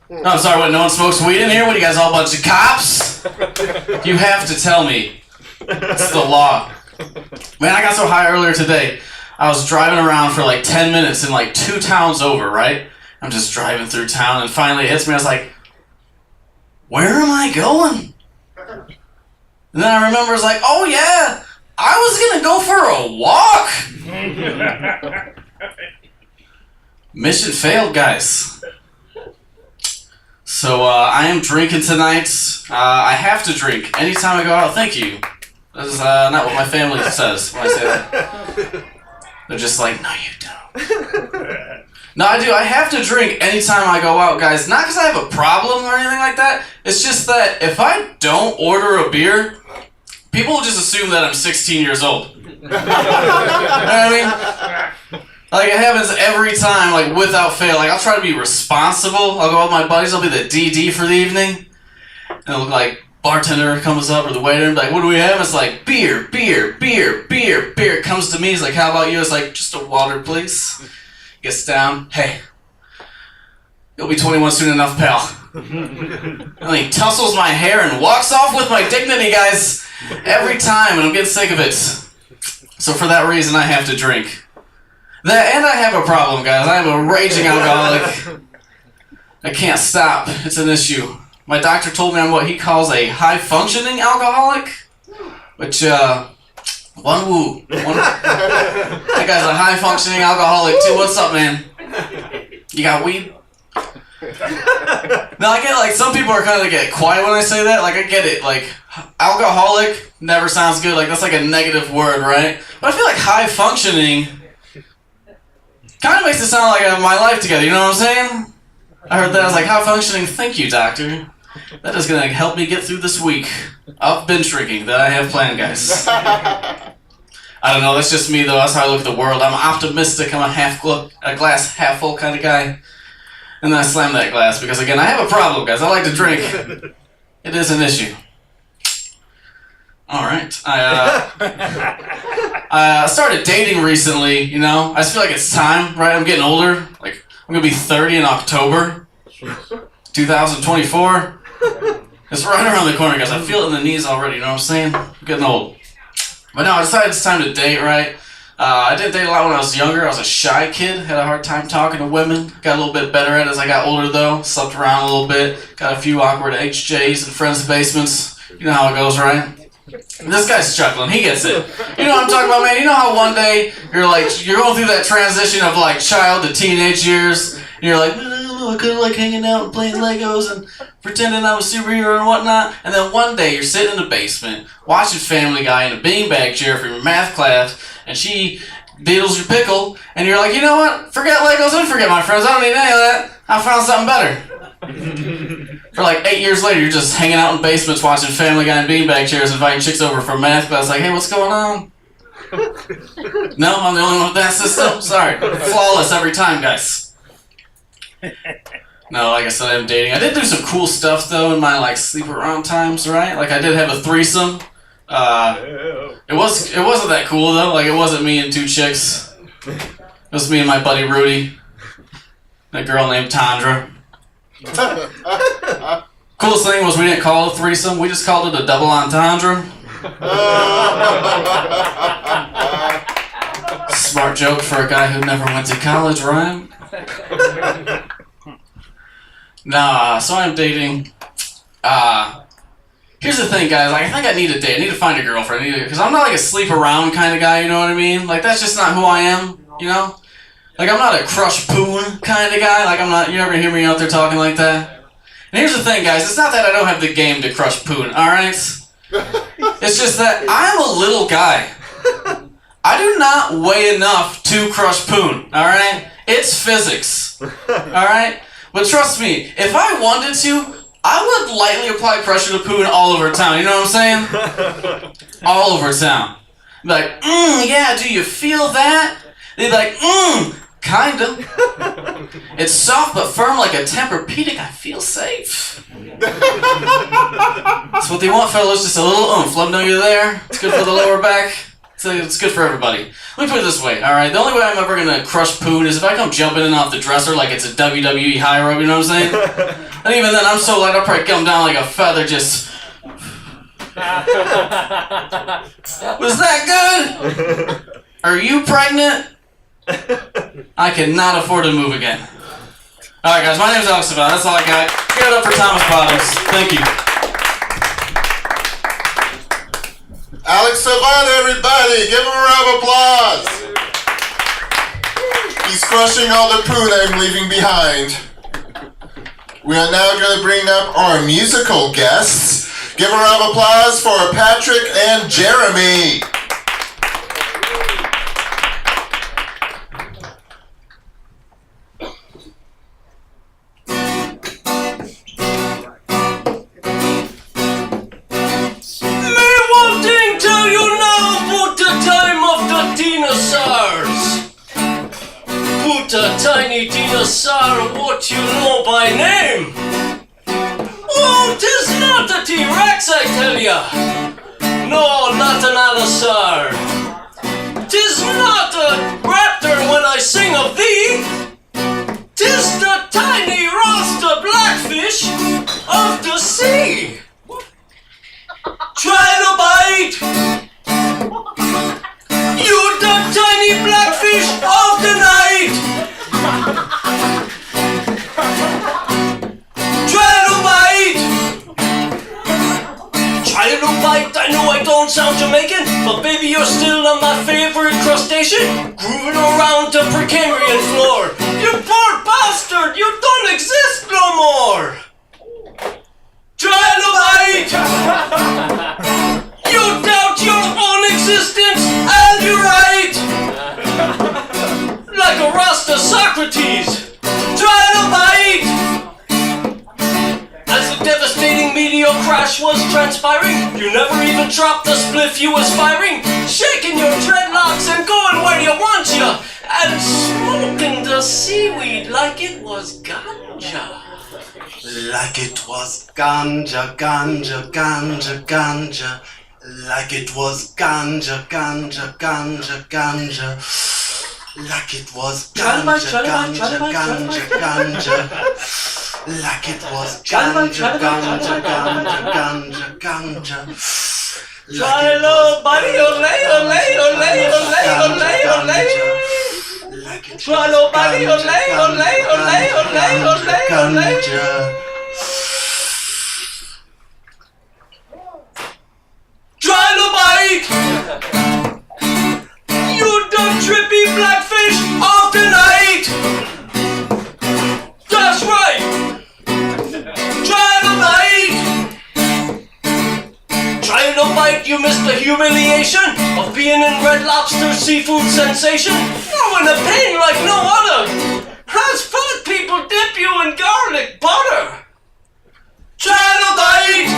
No, I'm sorry, what, no one smokes weed in here? What, you guys all a bunch of cops? You have to tell me. It's the law. Man, I got so high earlier today. I was driving around for like 10 minutes in like 2 towns over, right? I'm just driving through town and finally it hits me. I was like, where am I going? And then I remember, I was like, oh yeah, I was gonna go for a walk. Mission failed, guys. So I am drinking tonight. I have to drink anytime I go out. Thank you. That is not what my family says when I say that. They're just like, no, you don't. No, I do. I have to drink anytime I go out, guys. Not because I have a problem or anything like that. It's just that if I don't order a beer, people will just assume that I'm 16 years old. You know what I mean? Like, it happens every time, like, without fail. Like, I'll try to be responsible. I'll go with my buddies. I'll be the DD for the evening. And it'll look like bartender comes up or the waiter and be like, what do we have? It's like, beer, beer, beer, beer, beer. It comes to me. He's like, how about you? It's like, just a water, please. Gets down. Hey, you'll be 21 soon enough, pal. And he tussles my hair and walks off with my dignity, guys. Every time, and I'm getting sick of it. So for that reason, I have to drink. That, and I have a problem, guys. I am a raging alcoholic. I can't stop. It's an issue. My doctor told me I'm what he calls a high-functioning alcoholic, which, one woo. That guy's a high-functioning alcoholic, too. What's up, man? You got weed? No, I get, like, some people are kind of get quiet when I say that. Like, I get it. Like, alcoholic never sounds good. Like, that's like a negative word, right? But I feel like high-functioning kind of makes it sound like I have my life together. You know what I'm saying? I heard that. I was like, high-functioning. Thank you, doctor. That is going to help me get through this week of binge drinking that I have planned, guys. I don't know. That's just me, though. That's how I look at the world. I'm optimistic. I'm a glass half full kind of guy. And then I slam that glass because, again, I have a problem, guys. I like to drink. It is an issue. All right. I started dating recently, you know. I just feel like it's time, right? I'm getting older. Like, I'm going to be 30 in October. 2024. It's right around the corner, guys. I feel it in the knees already, you know what I'm saying? I'm getting old. But no, I decided it's time to date, right? I didn't date a lot when I was younger. I was a shy kid. Had a hard time talking to women. Got a little bit better at it as I got older, though. Slept around a little bit. Got a few awkward HJs in friends' basements. You know how it goes, right? This guy's chuckling. He gets it. You know what I'm talking about, man? You know how one day you're going through that transition of like child to teenage years, and you're like, I kind of like hanging out and playing Legos and pretending I'm a superhero and whatnot. And then one day you're sitting in the basement watching Family Guy in a beanbag chair for your math class, and she diddles your pickle, and you're like, you know what? Forget Legos and forget my friends. I don't need any of that. I found something better. For like 8 years later, you're just hanging out in basements watching Family Guy in beanbag chairs, inviting chicks over for math class. Like, hey, what's going on? No, I'm the only one with that system? Sorry. Flawless every time, guys. No, like I said, I'm dating. I did do some cool stuff, though, in my, like, sleep around times, right? Like, I did have a threesome. It wasn't that cool, though. Like, it wasn't me and two chicks. It was me and my buddy Rudy. And a girl named Tandra. Coolest thing was we didn't call it a threesome. We just called it a double entendre. Smart joke for a guy who never went to college, right? Nah, so I'm dating. Here's the thing, guys. Like, I think I need a date. I need to find a girlfriend. Because I'm not like a sleep around kind of guy, you know what I mean? Like, that's just not who I am, you know? Like, I'm not a crush poon kind of guy. Like, I'm not, you're never gonna hear me out there talking like that. And here's the thing, guys. It's not that I don't have the game to crush poon, alright? It's just that I'm a little guy. I do not weigh enough to crush poon, alright? It's physics, alright? But trust me, if I wanted to, I would lightly apply pressure to poon all over town, you know what I'm saying? All over town. Be like, yeah, do you feel that? They'd be like, kinda. It's soft but firm like a Tempur-Pedic. I feel safe. That's what they want, fellas. Just a little oomph. Let them know you're there. It's good for the lower back. It's good for everybody. Let me put it this way, alright? The only way I'm ever gonna crush poon is if I come jumping in off the dresser like it's a WWE high rope, you know what I'm saying? And even then, I'm so light, I'll probably come down like a feather just... Was that good? Are you pregnant? I cannot afford to move again. Alright guys, my name's Alex Savant. That's all I got. Give it up for Thomas Bottoms. Thank you. Alex Savant, everybody! Give him a round of applause! He's crushing all the poon I'm leaving behind. We are now going to bring up our musical guests. Give a round of applause for Patrick and Jeremy. dinosaurs. Put a tiny dinosaur, what you know by name? Oh, 'tis not a T-Rex, I tell ya. No, not an allosaur. 'Tis not a raptor when I sing of thee. 'Tis the tiny rasta blackfish of the sea. Trilobite, you the tiny blackfish of the night. Trilobite, Trilobite, I know I don't sound Jamaican, but baby you're still on my favorite crustacean, grooving around the Precambrian floor. You poor bastard, you don't exist no more. Trilobite, you doubt your own existence, and you're right. Like a Rasta Socrates, Trilobite. As the devastating meteor crash was transpiring, you never even dropped the spliff you was firing, shaking your dreadlocks and going where you want ya, and smoking the seaweed like it was ganja. Like it was ganja, ganja, ganja, ganja. Like it was ganja, ganja, ganja, ganja. Like it was ganja, ganja, ganja, ganja. Like it was ganja, ganja, ganja, ganja, ganja. Trilobite, olay, olay, olay, olay, olay, olay. Trilobite, olay, olay, olay, olay, olay, olay. Trilobite, you dumb trippy blackfish of the night. That's right. Trilobite, Trilobite, you missed the humiliation of being in Red Lobster seafood sensation. You're in a pain like no other. Has fat people dip you in garlic butter. Trilobite,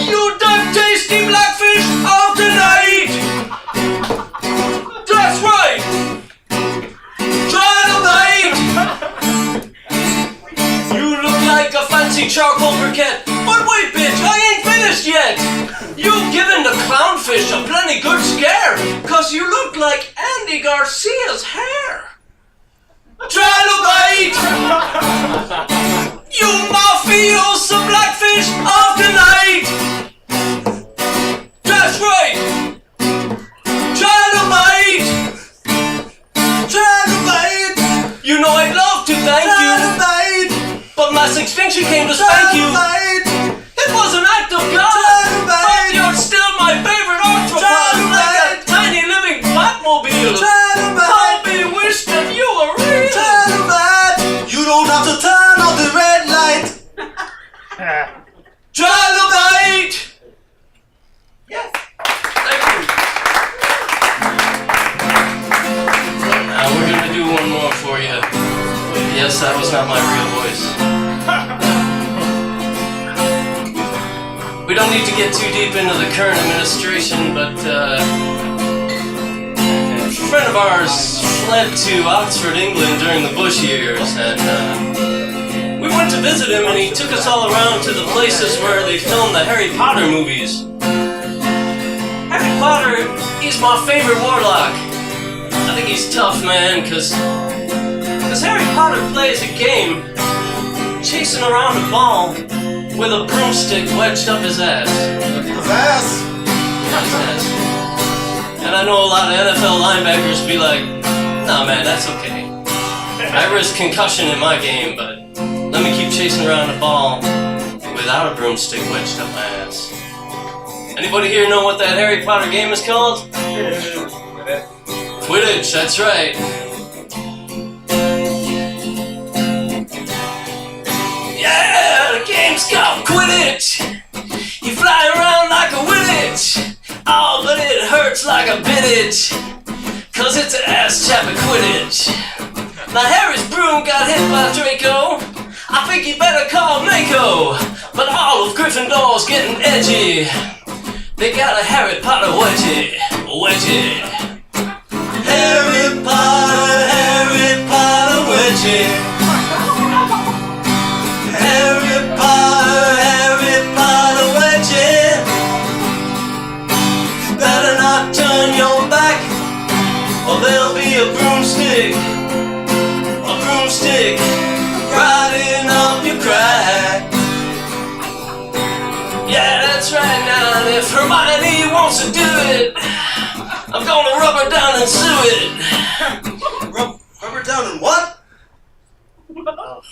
you dumb tasty blackfish of the night. That's right. Trilobite, you look like a fancy charcoal briquette. But wait, bitch, I ain't finished yet. You've given the clownfish a plenty good scare, 'cause you look like Andy Garcia's hair. Trilobite, you mafioso blackfish of the night. That's right. Trilobite, Trilobite, you know I'd love to thank you, but mass extinction came to spank you. It was an act of God, but you're still my favorite arthropod, like a tiny living Batmobile. I'll be wish that you were real. You don't have to turn on the red light. Trilobite. Yes. Thank you. Now we're gonna do one more for you. Yes, that was not my real voice. We don't need to get too deep into the current administration, but a friend of ours fled to Oxford, England during the Bush years, and we went to visit him, and he took us all around to the places where they filmed the Harry Potter movies. Harry Potter, he's my favorite warlock. I think he's tough, man, because Harry Potter plays a game chasing around a ball with a broomstick wedged up his ass. His ass? His ass. And I know a lot of NFL linebackers be like, nah man, that's okay. I risk concussion in my game, but let me keep chasing around a ball without a broomstick wedged up my ass. Anybody here know what that Harry Potter game is called? Quidditch, that's right. Yeah, the game's called Quidditch. You fly around like a Widditch. Oh, but it hurts like a bitch, 'cause it's an ass chap at Quidditch. Now Harry's broom got hit by Draco. I think you better call Mako. But all of Gryffindor's getting edgy. They got a Harry Potter wedgie wedgie. Harry Potter wedgie. Harry Potter wedgie. Better not turn your back, or there'll be a broomstick riding up your crack. Yeah, that's right now, and if Hermione wants to do it, I'm gonna rub her down and sue it. Rub her down and what?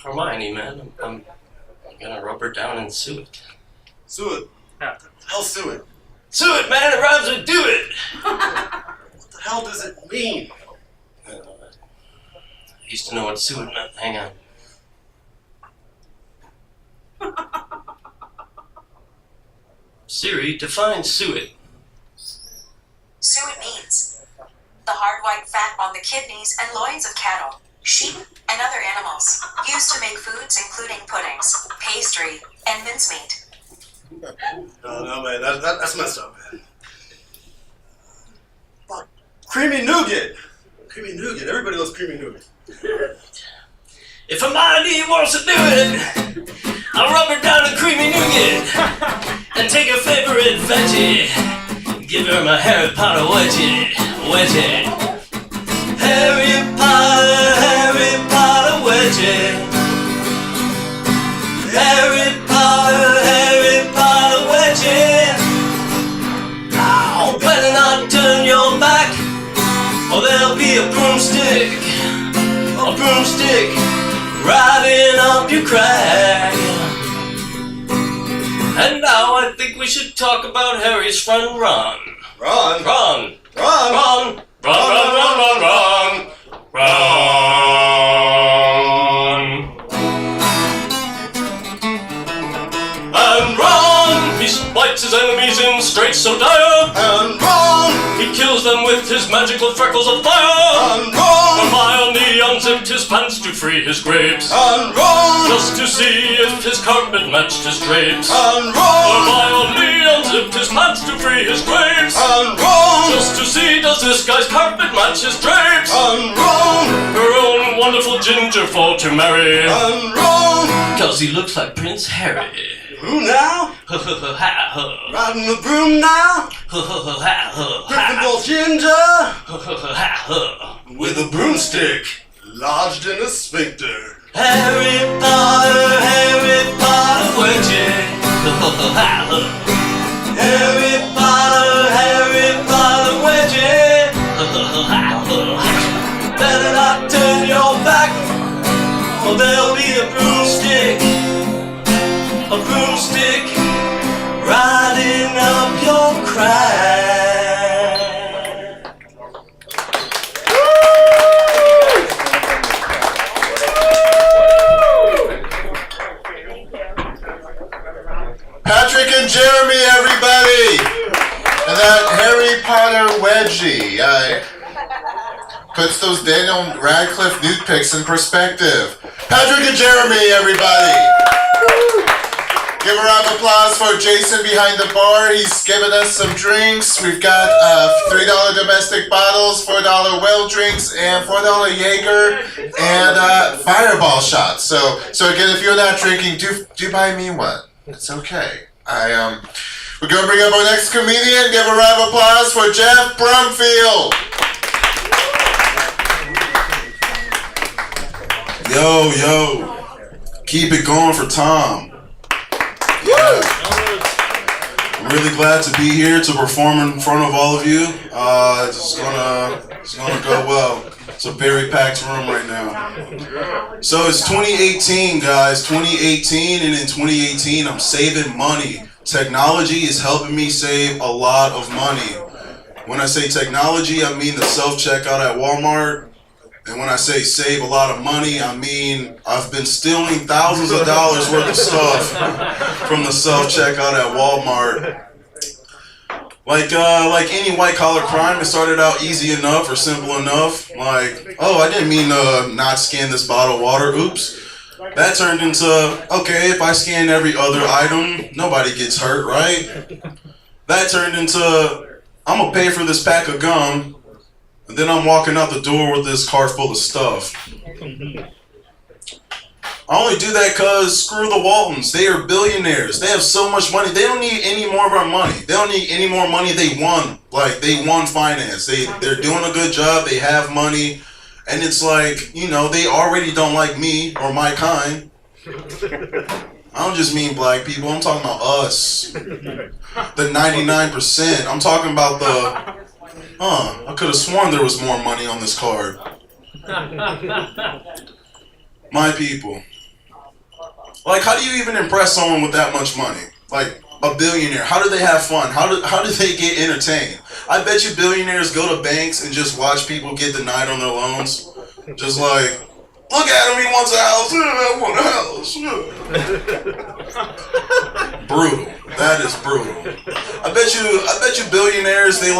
Hermione, man, I'm gonna rub her down and sue it. Sue it. Hell, sue it. Sue it, man, it rhymes with do it. What the hell does it mean? I used to know what sue it meant. Hang on. Siri, define suet. Suet means the hard white fat on the kidneys and loins of cattle, sheep, and other animals, used to make foods including puddings, pastry, and mincemeat. No, man, that's messed up, man. Fuck. Creamy nougat! Creamy nougat, everybody loves creamy nougat. If Hermione wants to do it, I'll rub her down in creamy nougat and take her favorite veggie. Give her my Harry Potter wedgie. Harry Potter wedgie. Harry Potter wedgie. Oh, better not turn your back, or there'll be a broomstick riding up your crack. And now I think we should talk about Harry's friend Ron. Ron? Ron. Ron? Ron. Ron. Ron. Ron. Ron. Ron. Ron. And Ron, he bites his enemies in straits so dire. And Ron, he kills them with his magical freckles of fire. And Ron, Hermione unzipped his pants to free his grapes. And Ron, just to see if his carpet matched his drapes. And Ron, Hermione unzipped his pants to free his grapes. And Ron, just to see does this guy's carpet match his drapes. And Ron, her own wonderful ginger fall to marry. And Ron, cause he looks like Prince Harry. Who now? Riding the broom now? Gryffindor ginger? With a broomstick lodged in a sphincter. Harry Potter wedgie. Harry Potter wedgie. Better not turn your back, or there'll be a broomstick riding up your crack. Patrick and Jeremy, everybody! And that Harry Potter wedgie puts those Daniel Radcliffe nude pics in perspective. Patrick and Jeremy, everybody! Give a round of applause for Jason behind the bar. He's given us some drinks. We've got $3 domestic bottles, $4 well drinks, and $4 Jaeger, and fireball shots. So again, if you're not drinking, do buy me one. It's okay. We're gonna bring up our next comedian. Give a round of applause for Jeff Brumfield. Yo, keep it going for Tom. Yeah. I'm really glad to be here to perform in front of all of you. It's gonna go well. It's a very packed room right now. So it's 2018, guys. 2018, and in 2018, I'm saving money. Technology is helping me save a lot of money. When I say technology, I mean the self-checkout at Walmart. And when I say save a lot of money, I mean I've been stealing thousands of dollars worth of stuff from the self-checkout at Walmart. Like any white-collar crime, it started out easy enough or simple enough. Like, oh, I didn't mean to not scan this bottle of water. Oops. That turned into, okay, if I scan every other item, nobody gets hurt, right? That turned into, I'm gonna pay for this pack of gum, and then I'm walking out the door with this car full of stuff. I only do that because screw the Waltons. They are billionaires. They have so much money. They don't need any more of our money. They don't need any more money. They won. Like, they won finance. They're doing a good job. They have money. And it's like, you know, they already don't like me or my kind. I don't just mean black people. I'm talking about us. The 99%. I'm talking about I could have sworn there was more money on this card. My people. Like, how do you even impress someone with that much money? Like, a billionaire. How do they have fun? How do they get entertained? I bet you billionaires go to banks and just watch people get denied on their loans. Just like, look at him, he wants a house. I want a house. Brutal. That is brutal. I bet you billionaires, they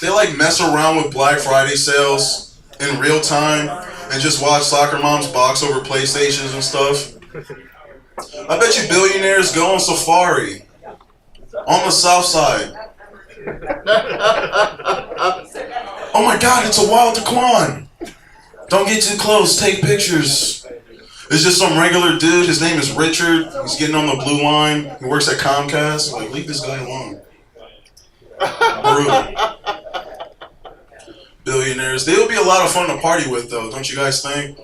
like mess around with Black Friday sales in real time and just watch soccer moms box over PlayStations and stuff. I bet you billionaires go on safari on the south side. Oh my God, it's a wild daquan. Don't get too close, take pictures. It's just some regular dude, his name is Richard. He's getting on the blue line. He works at Comcast. Like, leave this guy alone. Brutal. Billionaires. They would be a lot of fun to party with, though, don't you guys think?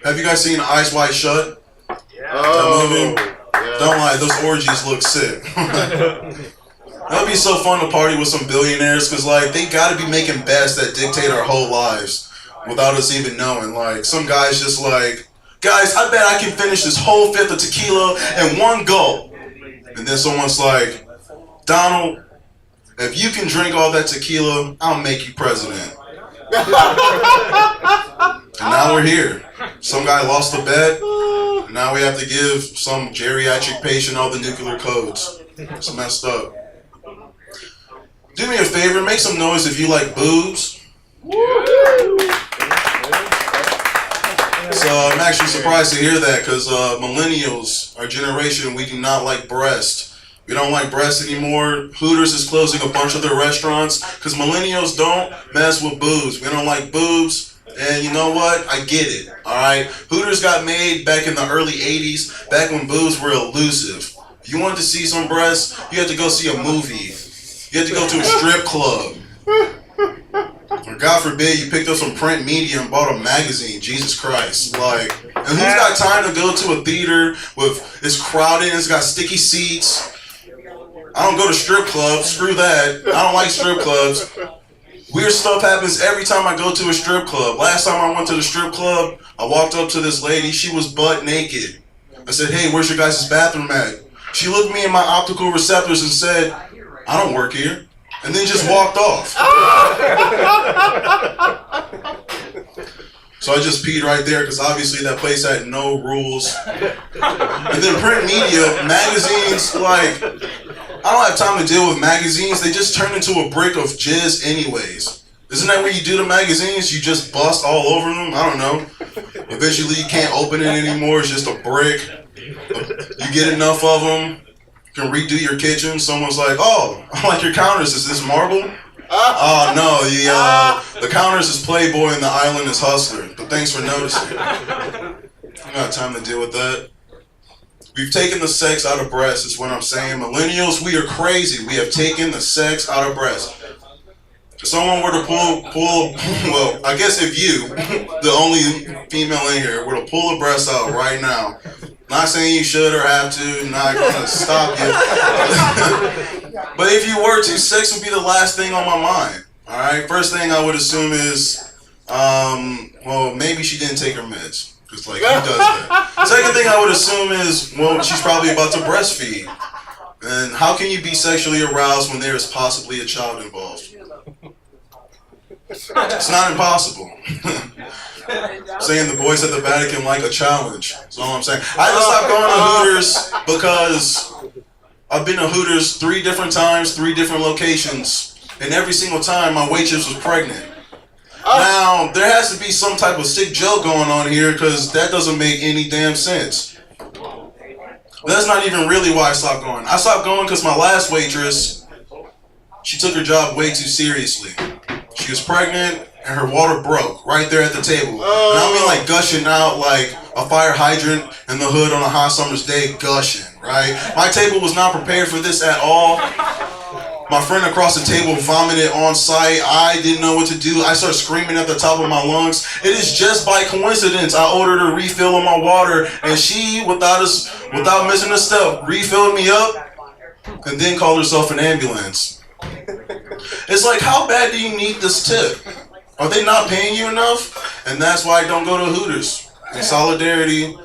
Have you guys seen Eyes Wide Shut? That movie? Yeah. Don't lie, those orgies look sick. That would be so fun to party with some billionaires, because, like, they got to be making bets that dictate our whole lives without us even knowing. Like, some guy's just like, guys, I bet I can finish this whole fifth of tequila in one gulp. And then someone's like, Donald, if you can drink all that tequila, I'll make you president. And now we're here. Some guy lost the bet, and now we have to give some geriatric patient all the nuclear codes. It's messed up. Do me a favor, make some noise if you like boobs. So I'm actually surprised to hear that, because millennials, our generation, we do not like breast. We don't like breasts anymore. Hooters is closing a bunch of their restaurants because millennials don't mess with boobs. We don't like boobs. And you know what? I get it. Alright? Hooters got made back in the early 80s, back when boobs were elusive. If you wanted to see some breasts, you had to go see a movie. You had to go to a strip club. Or God forbid you picked up some print media and bought a magazine. Jesus Christ. Like, and who's got time to go to a theater with, it's crowded, it's got sticky seats. I don't go to strip clubs. Screw that. I don't like strip clubs. Weird stuff happens every time I go to a strip club. Last time I went to the strip club, I walked up to this lady. She was butt naked. I said, hey, where's your guys' bathroom at? She looked me in my optical receptors and said, I don't work here. And then just walked off. So I just peed right there because obviously that place had no rules. And then print media, magazines, like, I don't have time to deal with magazines. They just turn into a brick of jizz anyways. Isn't that what you do to magazines? You just bust all over them? I don't know. Eventually you can't open it anymore. It's just a brick. You get enough of them, you can redo your kitchen. Someone's like, oh, I like your counters. Is this marble? Oh, no. The counters is Playboy and the island is Hustler. But thanks for noticing. I don't got time to deal with that. We've taken the sex out of breasts, is what I'm saying. Millennials, we are crazy. We have taken the sex out of breasts. If someone were to pull, well, I guess if you, the only female in here, were to pull a breast out right now, not saying you should or have to, not gonna stop you. But if you were to, sex would be the last thing on my mind. Alright, first thing I would assume is, well, maybe she didn't take her meds. Because, like, who does that? Second thing I would assume is, well, she's probably about to breastfeed. And how can you be sexually aroused when there is possibly a child involved? It's not impossible. Saying the boys at the Vatican like a challenge. That's all I'm saying. I had to stop going to Hooters because I've been to Hooters 3 different times, 3 different locations. And every single time my waitress was pregnant. Now, there has to be some type of sick joke going on here because that doesn't make any damn sense. But that's not even really why I stopped going. I stopped going because my last waitress, She took her job way too seriously. She was pregnant and her water broke right there at the table. And I mean like gushing out like a fire hydrant in the hood on a hot summer's day, gushing, right? My table was not prepared for this at all. My friend across the table vomited on site. I didn't know what to do. I started screaming at the top of my lungs. It is just by coincidence I ordered a refill on my water, and she, without missing a step, refilled me up and then called herself an ambulance. It's like, how bad do you need this tip? Are they not paying you enough? And that's why I don't go to Hooters. In solidarity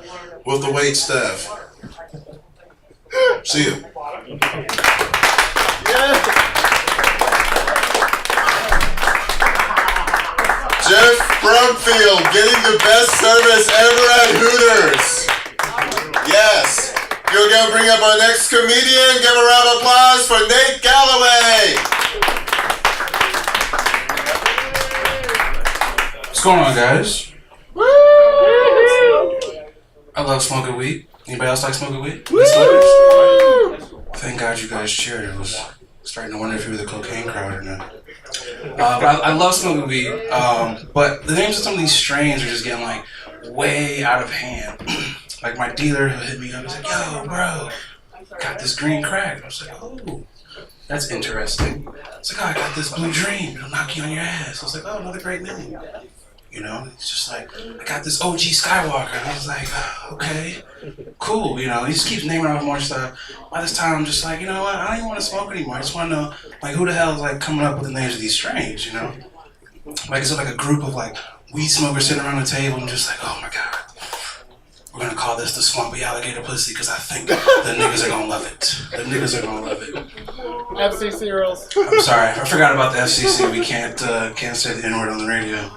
with the wait staff. See you. Jeff Brumfield getting the best service ever at Hooters. Yes. You're going to bring up our next comedian. Give a round of applause for Nate Gallaway. What's going on, guys? I love smoking weed. Anybody else like smoking weed? Thank God you guys cheered. I was starting to wonder if you were the cocaine crowd or not. But I love smoking weed. But the names of some of these strains are just getting like way out of hand. Like my dealer hit me up. He's like, "Yo, bro, got this green crack." I was like, "Oh, that's interesting." It's like, "Oh, I got this blue dream. It'll knock you on your ass." I was like, "Oh, another great name." You know, it's just like, I got this OG Skywalker. And I was like, okay, cool. You know, he just keeps naming off more stuff. By this time, I'm just like, you know what? I don't even want to smoke anymore. I just want to know, like, who the hell is, like, coming up with the names of these strains, you know? Like, it's like a group of, like, weed smokers sitting around the table and just like, oh, my God. We're going to call this the Swampy Alligator Pussy because I think the niggas are going to love it. The niggas are going to love it. FCC rules. I'm sorry. I forgot about the FCC. We can't say the N-word on the radio.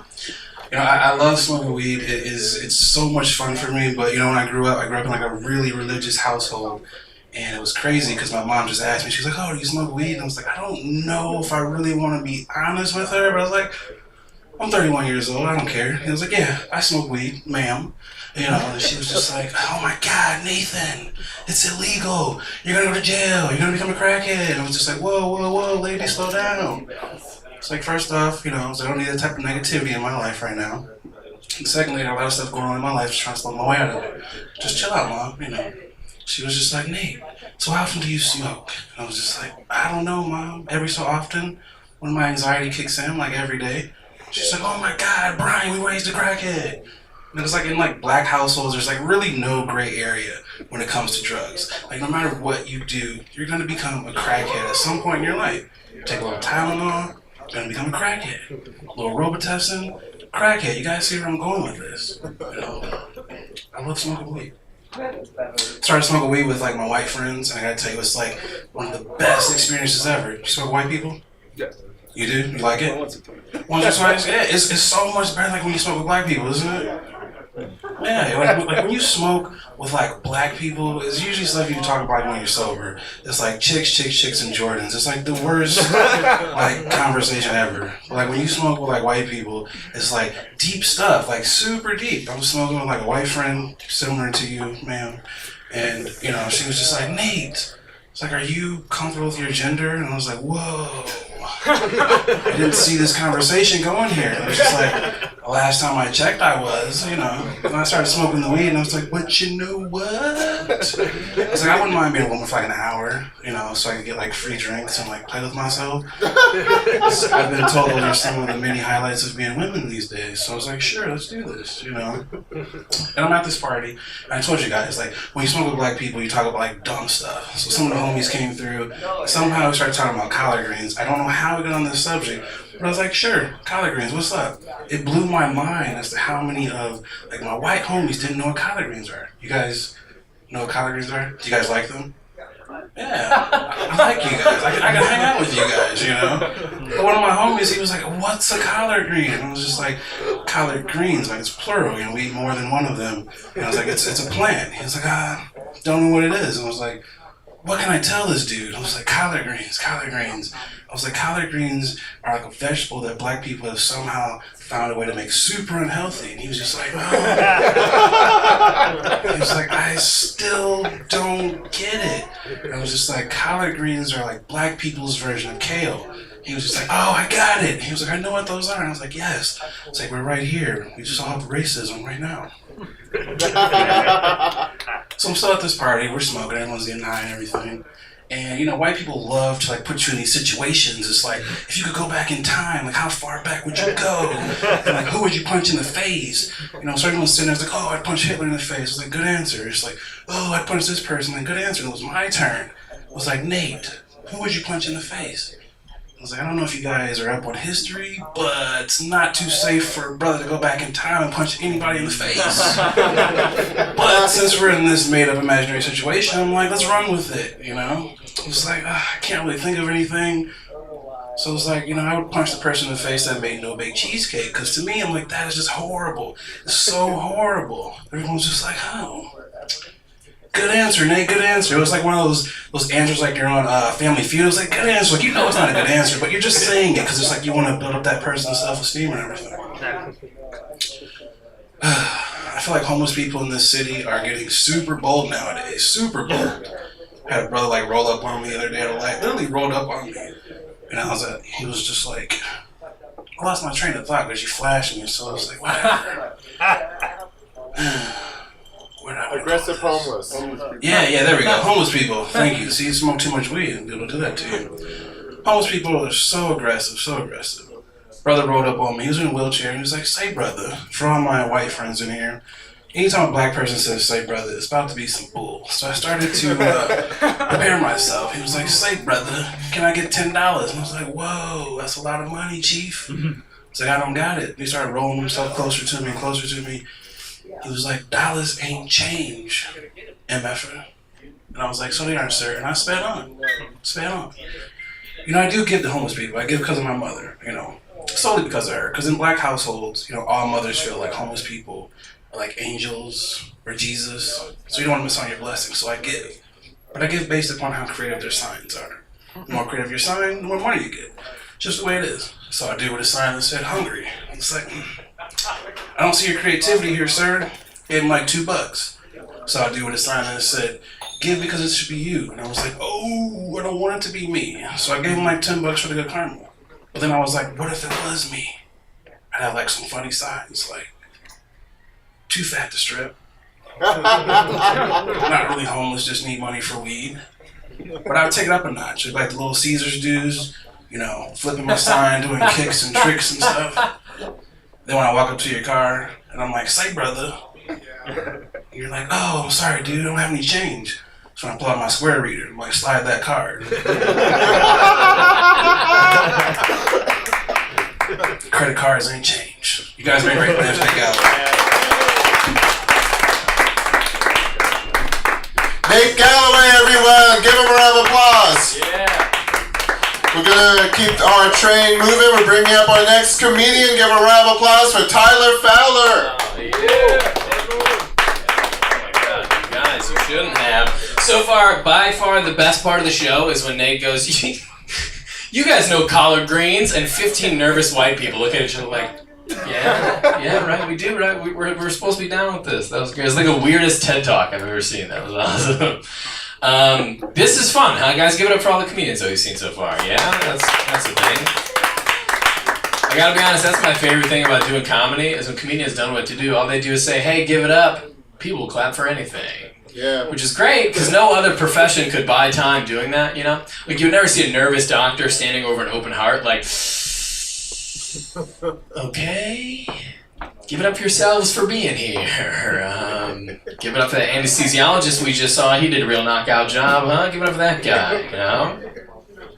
You know, I love smoking weed. It's so much fun for me. But, you know, when I grew up in like a really religious household. And it was crazy because my mom just asked me, she was like, "Oh, do you smoke weed?" And I was like, I don't know if I really want to be honest with her. But I was like, I'm 31 years old. I don't care. And I was like, yeah, I smoke weed, ma'am. You know, and she was just like, "Oh my God, Nathan, it's illegal. You're going to go to jail. You're going to become a crackhead." And I was just like, whoa, lady, slow down. It's like, first off, you know, so I don't need that type of negativity in my life right now. And secondly, I got a lot of stuff going on in my life, just trying to slow my way out of it. Just chill out, Mom, you know. She was just like, "Nate, so how often do you smoke?" And I was just like, "I don't know, Mom. Every so often, when my anxiety kicks in, like every day." She's like, "Oh my God, Brian, we raised a crackhead." And it's like in like black households, there's like really no gray area when it comes to drugs. Like no matter what you do, you're gonna become a crackhead at some point in your life. Take a little Tylenol, you're gonna become a crackhead. A little Robitussin, crackhead. You guys see where I'm going with this? You know, I love smoking weed. Started smoking weed with like my white friends, and I gotta tell you, it's like one of the best experiences ever. You smoke with white people? Yeah. You do? You like it? Once or twice? Yeah, it's so much better like when you smoke with black people, isn't it? Yeah, like when you smoke with like black people, it's usually stuff you talk about when you're sober. It's like chicks, and Jordans. It's like the worst like conversation ever. But like when you smoke with like white people, it's like deep stuff, like super deep. I was smoking with like a white friend similar to you, ma'am, and you know she was just like, "Nate, it's like, are you comfortable with your gender?" And I was like, whoa. I didn't see this conversation going here. It was just like, the last time I checked, I was, you know. And I started smoking the weed, and I was like, "But you know what?" I was like, I wouldn't mind being a woman for like an hour, you know, so I could get like free drinks and like play with myself. I've been told those are some of the many highlights of being women these days. So I was like, sure, let's do this, you know. And I'm at this party, and I told you guys, like, when you smoke with black people, you talk about like dumb stuff. So some of the homies came through. Somehow we started talking about collard greens. I don't know how we got on this subject, but I was like, sure, collard greens, what's up? It blew my mind as to how many of like my white homies didn't know what collard greens are. You guys know what collard greens are? Do you guys like them? Yeah, I like you guys. I can hang out with you guys, you know? But one of my homies, he was like, "What's a collard green?" And I was just like, "Collard greens, like it's plural, you know, we eat more than one of them." And I was like, it's a plant. He was like, don't know what it is. And I was like, what can I tell this dude? I was like, collard greens. I was like, collard greens are like a vegetable that black people have somehow found a way to make super unhealthy. And he was just like, oh. He was like, I still don't get it. And I was just like, collard greens are like black people's version of kale. He was just like, oh, I got it. He was like, I know what those are. And I was like, yes. It's like, we're right here. We just all have racism right now. So I'm still at this party. We're smoking. Everyone's getting high and everything. And, you know, white people love to, like, put you in these situations. It's like, if you could go back in time, like, how far back would you go? And, like, who would you punch in the face? You know, so everyone's sitting there, it's like, oh, I'd punch Hitler in the face. It's like, good answer. It's like, oh, I'd punch this person. Like, good answer. It was my turn. It was like, Nate, who would you punch in the face? I was like, I don't know if you guys are up on history, but it's not too safe for a brother to go back in time and punch anybody in the face. But since we're in this made-up imaginary situation, I'm like, let's run with it, you know? It was like, I can't really think of anything. So it's like, you know, I would punch the person in the face that made no-bake cheesecake, because to me, I'm like, that is just horrible. It's so horrible. Everyone's just like, oh. Good answer, Nate, good answer. It was like one of those answers like you're on Family Feud. It was like, good answer. Like, you know it's not a good answer, but you're just saying it because it's like you want to build up that person's self-esteem and everything. I feel like homeless people in this city are getting super bold nowadays. Super bold. I had a brother like roll up on me the other day at a light. Literally rolled up on me. And he was just like, I lost my train of thought because you flashed me. So I was like, whatever. Aggressive homeless. Yeah, there we go. Homeless people. Thank you. See, you smoke too much weed and people do that to you. Homeless people are so aggressive. Brother rolled up on me. He was in a wheelchair and he was like, say brother. For all my white friends in here, anytime a black person says say brother, it's about to be some bull. So I started to prepare myself. He was like, say brother, can I get $10? And I was like, whoa, that's a lot of money, chief. I was like, I don't got it. He started rolling himself closer to me. He was like, dollars ain't change, MFer. And I was like, so they aren't, sir. And I sped on. You know, I do give to homeless people. I give because of my mother, you know, solely because of her. Because in black households, you know, all mothers feel like homeless people are like angels or Jesus. So you don't want to miss on your blessings. So I give. But I give based upon how creative their signs are. The more creative your sign, the more money you get. Just the way it is. So I did with a sign that said hungry. It's like, I don't see your creativity here, sir. Gave him like $2. So I do with a sign that said, give because it should be you. And I was like, oh, I don't want it to be me. So I gave him like $10 for the good karma. But then I was like, what if it was me? I'd have like some funny signs, like, too fat to strip. Not really homeless, just need money for weed. But I would take it up a notch. Like the little Caesars dudes, you know, flipping my sign, doing kicks and tricks and stuff. Then when I walk up to your car, and I'm like, say, brother. You're like, oh, I'm sorry, dude, I don't have any change. So I pull out my square reader, I'm like, slide that card. Credit cards ain't change. You guys make great plans for the Gallaway. Nate Gallaway, everyone! Give him a round of applause! Yeah. We're gonna keep our train moving. We're bringing up our next comedian. Give a round of applause for Tyler Fowler. Oh, yeah. Oh my God, you guys, you shouldn't have. So far, by far, the best part of the show is when Nate goes, you guys know collard greens, and 15 nervous white people look at each other like, yeah, right, we do, right? We're supposed to be down with this. That was great. It was like the weirdest TED Talk I've ever seen. That was awesome. This is fun, huh, guys? Give it up for all the comedians that we've seen so far. Yeah, that's the thing. I gotta be honest, that's my favorite thing about doing comedy, is when comedians don't know what to do, all they do is say, hey, give it up. People will clap for anything. Yeah. Which is great, because no other profession could buy time doing that, you know? Like, you would never see a nervous doctor standing over an open heart, like, okay, give it up yourselves for being here. Give it up for the anesthesiologist we just saw. He did a real knockout job, huh? Give it up for that guy, you know?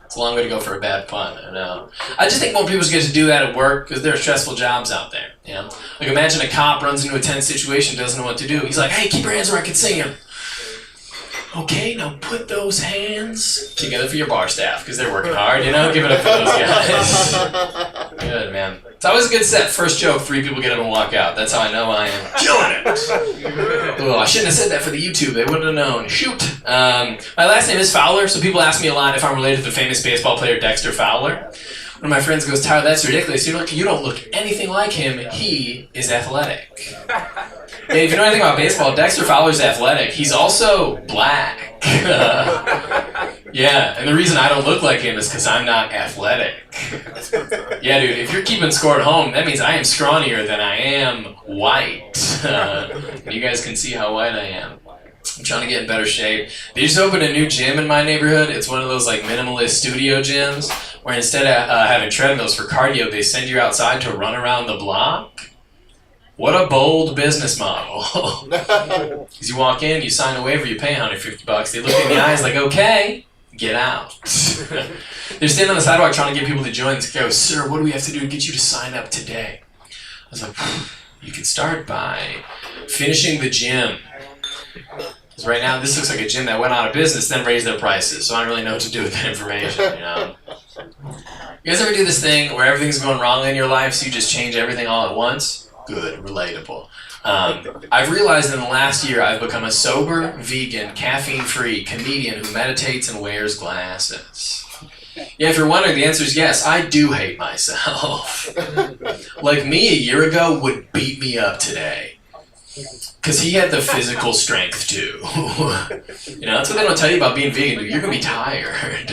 It's a long way to go for a bad pun, I know. I just think more people should get to do that at work because there are stressful jobs out there, you know? Like, imagine a cop runs into a tense situation, doesn't know what to do. He's like, hey, keep your hands where I can see them. Okay, now put those hands together for your bar staff because they're working hard, you know? Give it up for those guys. Good, man. It's always a good set. First joke, 3 people get up and walk out. That's how I know I am killing it. Oh, I shouldn't have said that for the YouTube. They wouldn't have known. Shoot. My last name is Fowler, so people ask me a lot if I'm related to the famous baseball player Dexter Fowler. One of my friends goes, Tyler, that's ridiculous. You don't look anything like him. He is athletic. And if you know anything about baseball, Dexter Fowler's athletic. He's also black. Yeah, and the reason I don't look like him is because I'm not athletic. Yeah, dude, if you're keeping score at home, that means I am scrawnier than I am white. You guys can see how white I am. I'm trying to get in better shape. They just opened a new gym in my neighborhood. It's one of those like minimalist studio gyms where instead of having treadmills for cardio, they send you outside to run around the block. What a bold business model. Because you walk in, you sign a waiver, you pay $150. They look in the eyes like, okay, get out. They're standing on the sidewalk trying to get people to join. They go, sir, what do we have to do to get you to sign up today? I was like, you can start by finishing the gym. Because right now, this looks like a gym that went out of business, then raised their prices. So I don't really know what to do with that information, you know? You guys ever do this thing where everything's going wrong in your life, so you just change everything all at once? Good, relatable. I've realized in the last year I've become a sober, vegan, caffeine-free comedian who meditates and wears glasses. Yeah, if you're wondering, the answer is yes, I do hate myself. Like me a year ago would beat me up today. Because he had the physical strength too. You know, that's what they don't tell you about being vegan. You're going to be tired.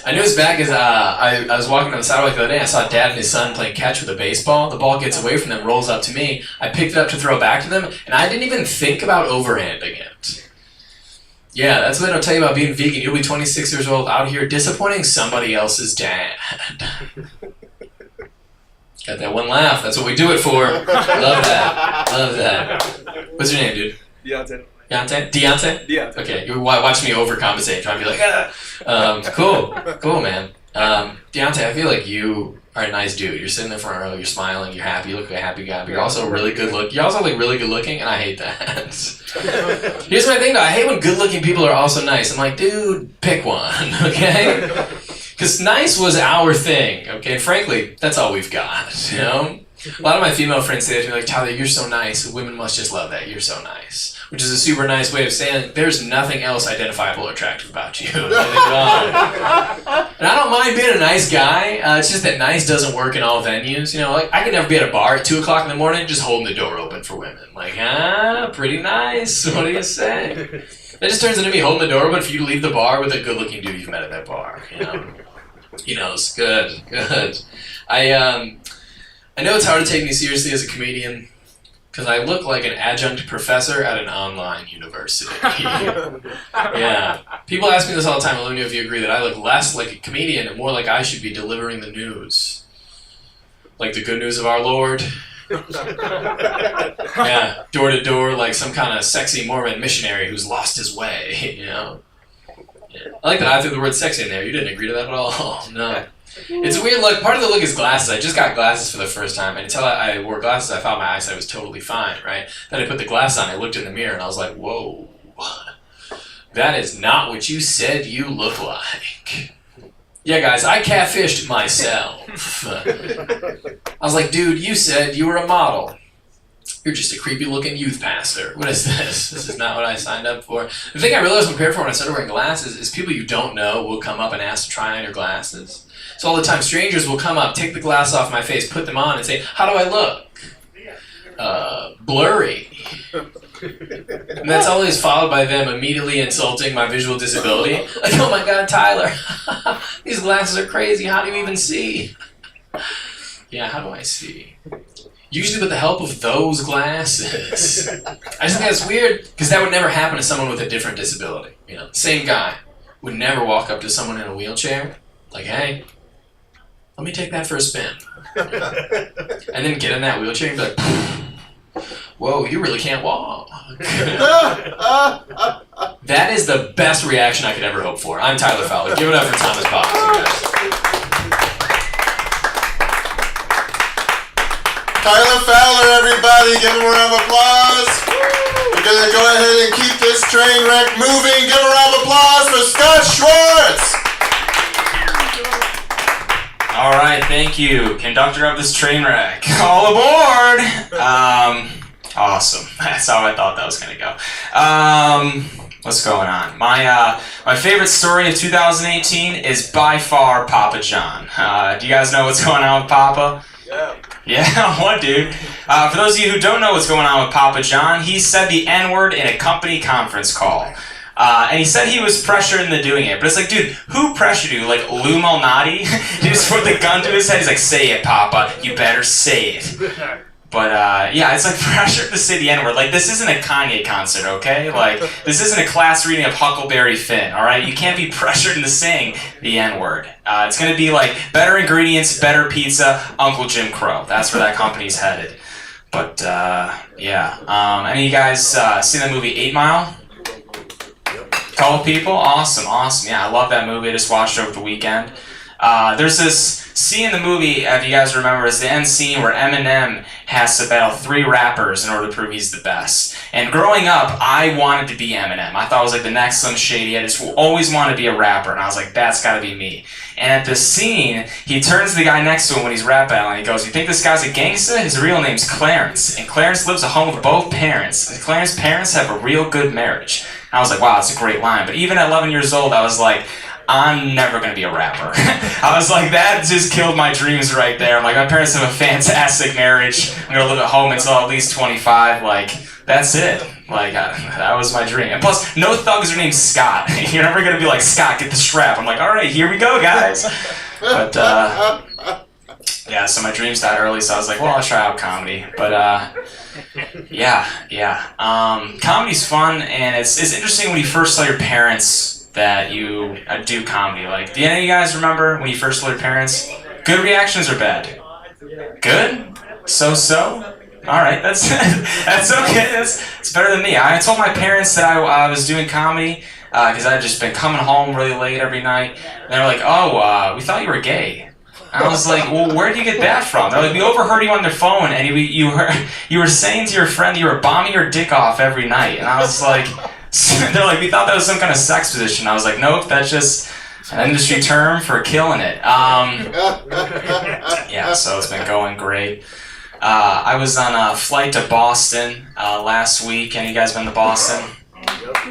I knew his back is, I was walking on the sidewalk the other day, I saw Dad and his son playing catch with a baseball. The ball gets away from them, rolls up to me. I picked it up to throw back to them, and I didn't even think about overhanding it. Yeah, that's what they don't tell you about being vegan. You'll be 26 years old out here disappointing somebody else's dad. Got that one laugh. That's what we do it for. Love that. Love that. What's your name, dude? Deontay. Deontay? Okay, you watch me overcompensate, trying to be like, cool, man. Deontay, I feel like you are a nice dude. You're sitting in the front row, you're smiling, you're happy, you look like a happy guy, but you're also really good looking. You're also like really good looking, and I hate that. Here's my thing though, I hate when good looking people are also nice. I'm like, dude, pick one, okay? Because nice was our thing, okay? And frankly, that's all we've got, you know? A lot of my female friends say that to me, like, Tyler, you're so nice. Women must just love that. You're so nice. Which is a super nice way of saying there's nothing else identifiable or attractive about you. And I don't mind being a nice guy. It's just that nice doesn't work in all venues. You know, like, I could never be at a bar at 2 o'clock in the morning just holding the door open for women. Like, pretty nice. What do you say? That just turns into me holding the door open for you to leave the bar with a good-looking dude you've met at that bar. You know? He knows. Good. I know it's hard to take me seriously as a comedian because I look like an adjunct professor at an online university. Yeah. People ask me this all the time. Let me know if you agree that I look less like a comedian and more like I should be delivering the news. Like the good news of our Lord. Yeah. Door to door like some kind of sexy Mormon missionary who's lost his way, you know? Yeah. I like that I threw the word sexy in there. You didn't agree to that at all. No. It's a weird look. Part of the look is glasses. I just got glasses for the first time, and until I wore glasses, I thought my eyesight was totally fine, right? Then I put the glasses on, I looked in the mirror, and I was like, whoa. That is not what you said you look like. Yeah, guys, I catfished myself. I was like, dude, you said you were a model. You're just a creepy-looking youth pastor. What is this? This is not what I signed up for. The thing I realized I'm prepared for when I started wearing glasses is people you don't know will come up and ask to try on your glasses. So all the time, strangers will come up, take the glass off my face, put them on, and say, how do I look? Blurry. And that's always followed by them immediately insulting my visual disability. Like, oh my God, Tyler, these glasses are crazy. How do you even see? Yeah, how do I see? Usually with the help of those glasses. I just think that's weird, because that would never happen to someone with a different disability. You know, same guy would never walk up to someone in a wheelchair, like, hey, let me take that for a spin. And then get in that wheelchair and be like, whoa, you really can't walk. That is the best reaction I could ever hope for. I'm Tyler Fowler. Give it up for Thomas Box, you guys. Tyler Fowler, everybody, give him a round of applause. We're going to go ahead and keep this train wreck moving. Give a round of applause for Scott Schwartz. All right, thank you, conductor of this train wreck. All aboard! Awesome. That's how I thought that was gonna go. What's going on? My favorite story of 2018 is by far Papa John. Do you guys know what's going on with Papa? Yeah, what, dude? For those of you who don't know what's going on with Papa John, he said the N-word in a company conference call. And he said he was pressured into doing it. But it's like, dude, who pressured you? Like Lou Malnati? He just put the gun to his head. He's like, say it, Papa. You better say it. But, yeah, it's like pressure to say the N-word. Like, this isn't a Kanye concert, okay? Like, this isn't a class reading of Huckleberry Finn, all right? You can't be pressured into saying the N-word. It's going to be, like, better ingredients, better pizza, Uncle Jim Crow. That's where that company's headed. But, yeah. Any of you guys seen the movie 8 Mile? Couple people? Awesome. Yeah, I love that movie. I just watched it over the weekend. There's this scene in the movie, if you guys remember, is the end scene where Eminem has to battle 3 rappers in order to prove he's the best. And growing up, I wanted to be Eminem. I thought I was like the next Slim Shady. I just always wanted to be a rapper. And I was like, that's gotta be me. And at this scene, he turns to the guy next to him when he's rap battling. He goes, you think this guy's a gangster? His real name's Clarence. And Clarence lives at home with both parents. And Clarence's parents have a real good marriage. And I was like, wow, that's a great line. But even at 11 years old, I was like, I'm never going to be a rapper. I was like, that just killed my dreams right there. I'm like, my parents have a fantastic marriage. I'm going to live at home until at least 25. Like, that's it. Like, that was my dream. And plus, no thugs are named Scott. You're never going to be like, Scott, get the strap. I'm like, all right, here we go, guys. But, yeah, so my dreams died early, so I was like, well, I'll try out comedy. But, yeah. Comedy's fun, and it's interesting when you first tell your parents that you do comedy. Like, do any of you guys remember when you first told your parents? Good reactions or bad? Good? So? Alright, that's okay. It's better than me. I told my parents that I was doing comedy because I had just been coming home really late every night. And they were like, oh, we thought you were gay. I was like, well, where did you get that from? They're like, we overheard you on their phone, and you were saying to your friend you were bombing your dick off every night. And I was like... They're like, we thought that was some kind of sex position. I was like, nope, that's just an industry term for killing it. Yeah, so it's been going great. I was on a flight to Boston last week. Any of you guys been to Boston?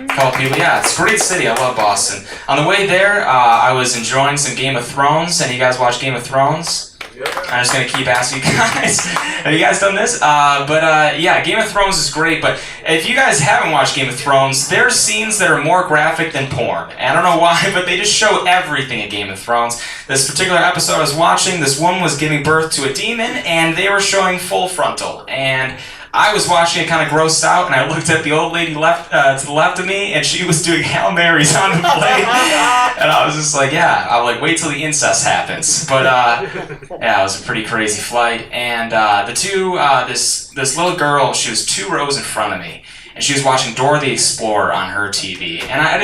Couple people, yeah, it's a great city. I love Boston. On the way there, I was enjoying some Game of Thrones. Any of you guys watch Game of Thrones? I'm just going to keep asking you guys. Have you guys done this? Yeah, Game of Thrones is great, but if you guys haven't watched Game of Thrones, there are scenes that are more graphic than porn. And I don't know why, but they just show everything in Game of Thrones. This particular episode I was watching, this woman was giving birth to a demon, and they were showing full frontal. And I was watching it kind of grossed out, and I looked at the old lady to the left of me, and she was doing Hail Marys on the plane. And I was just like, yeah, I'll like wait till the incest happens. But yeah, it was a pretty crazy flight. And this little girl, she was 2 rows in front of me, and she was watching Dora the Explorer on her TV. And I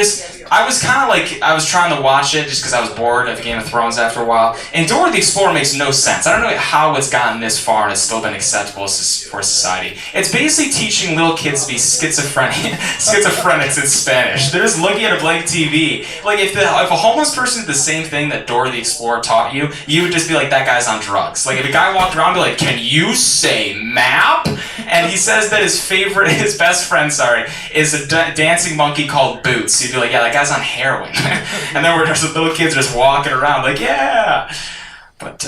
was kind of like, I was trying to watch it just because I was bored of Game of Thrones after a while. And Dora the Explorer makes no sense. I don't know how it's gotten this far and it's still been acceptable for society. It's basically teaching little kids to be schizophrenics in Spanish. They're just looking at a blank TV. Like, if a homeless person did the same thing that Dora the Explorer taught you, you would just be like, that guy's on drugs. Like, if a guy walked around and be like, can you say map? And he says that his best friend, is a dancing monkey called Boots. He'd be like, yeah, that guy's on heroin. And then there's little kids just walking around like, yeah. But,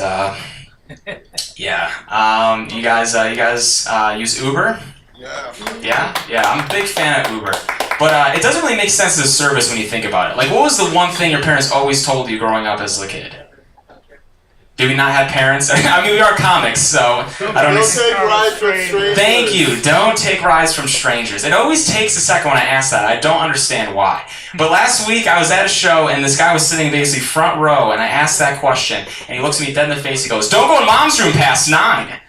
yeah. You guys use Uber? Yeah, I'm a big fan of Uber. But it doesn't really make sense as a service when you think about it. Like, what was the one thing your parents always told you growing up as a kid? Do we not have parents? I mean, we are comics, so I don't... Don't take rides from strangers. Thank you. Don't take rides from strangers. It always takes a second when I ask that. I don't understand why. But last week, I was at a show, and this guy was sitting basically front row, and I asked that question, and he looks at me dead in the face. He goes, don't go in mom's room past 9. I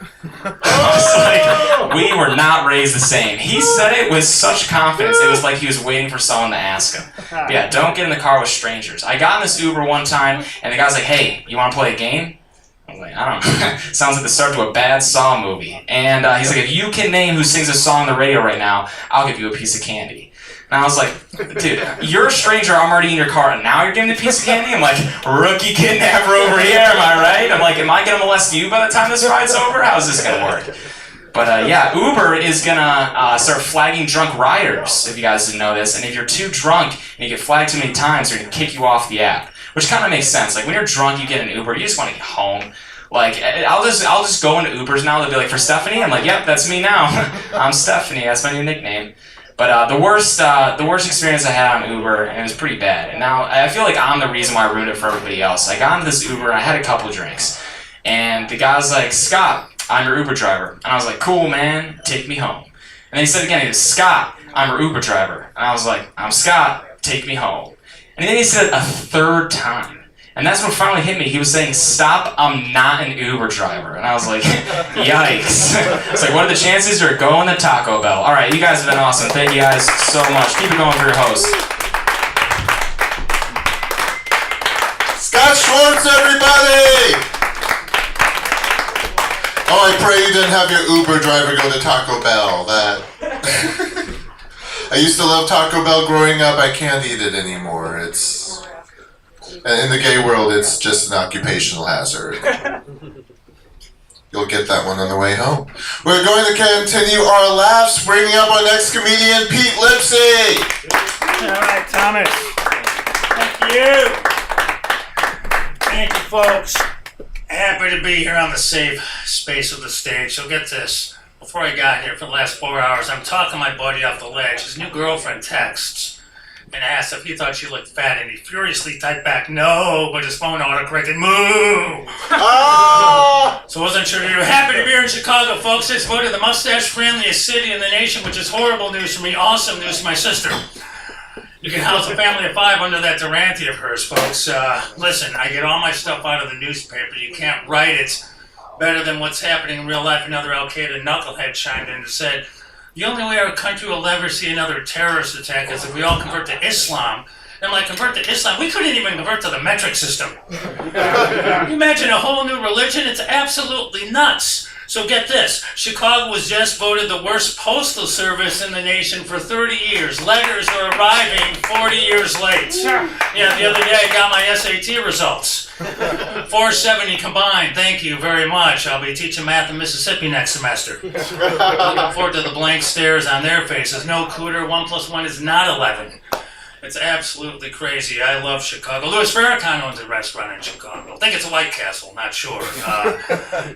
was like, we were not raised the same. He said it with such confidence. It was like he was waiting for someone to ask him. But yeah, don't get in the car with strangers. I got in this Uber one time, and the guy was like, hey, you want to play a game? I was like, I don't know. Sounds like the start to a bad Saw movie. And he's like, if you can name who sings a song on the radio right now, I'll give you a piece of candy. And I was like, dude, you're a stranger, I'm already in your car, and now you're giving me a piece of candy? I'm like, rookie kidnapper over here, am I right? I'm like, am I gonna molest you by the time this ride's over? How's this gonna work? But yeah, Uber is gonna start flagging drunk riders, if you guys didn't know this. And if you're too drunk and you get flagged too many times, they're gonna kick you off the app. Which kind of makes sense. Like when you're drunk, you get an Uber, you just want to get home. Like I'll just go into Ubers now. They'll be like, for Stephanie? I'm like, yep, that's me now. I'm Stephanie. That's my new nickname. But the worst experience I had on Uber, and it was pretty bad. And now I feel like I'm the reason why I ruined it for everybody else. I got into this Uber and I had a couple drinks, and the guy was like, Scott, I'm your Uber driver. And I was like, cool, man, take me home. And then he said again, he goes, Scott, I'm your Uber driver. And I was like, I'm Scott, take me home. And then he said it a third time. And that's when it finally hit me. He was saying, stop, I'm not an Uber driver. And I was like, yikes. It's like, what are the chances you're going to Taco Bell? All right, you guys have been awesome. Thank you guys so much. Keep it going for your host. Scott Schwartz, everybody! Oh, I pray you didn't have your Uber driver go to Taco Bell. I used to love Taco Bell growing up. I can't eat it anymore. In the gay world, it's just an occupational hazard. You'll get that one on the way home. We're going to continue our laughs, bringing up our next comedian, Pete Lipsey. All right, Thomas. Thank you. Thank you, folks. Happy to be here on the safe space of the stage. So get this. Before I got here for the last 4 hours, I'm talking my buddy off the ledge. His new girlfriend texts and asks if he thought she looked fat, and he furiously typed back, no, but his phone autocorrected, moo! Oh! So wasn't sure you were happy to be here in Chicago, folks. It's voted the mustache-friendliest city in the nation, which is horrible news for me, awesome news for my sister. You can house a family of 5 under that Durante of hers, folks. Listen, I get all my stuff out of the newspaper. You can't write it better than what's happening in real life. Another Al-Qaeda knucklehead chimed in and said, the only way our country will ever see another terrorist attack is if we all convert to Islam. And I'm like, convert to Islam? We couldn't even convert to the metric system. You imagine a whole new religion? It's absolutely nuts. So get this, Chicago was just voted the worst postal service in the nation for 30 years. Letters are arriving 40 years late. Yeah, the other day I got my SAT results. 470 combined, thank you very much. I'll be teaching math in Mississippi next semester. Looking forward to the blank stares on their faces. No cooter, 1 + 1 is not 11. It's absolutely crazy. I love Chicago. Louis Farrakhan owns a restaurant in Chicago. I think it's a White Castle, not sure.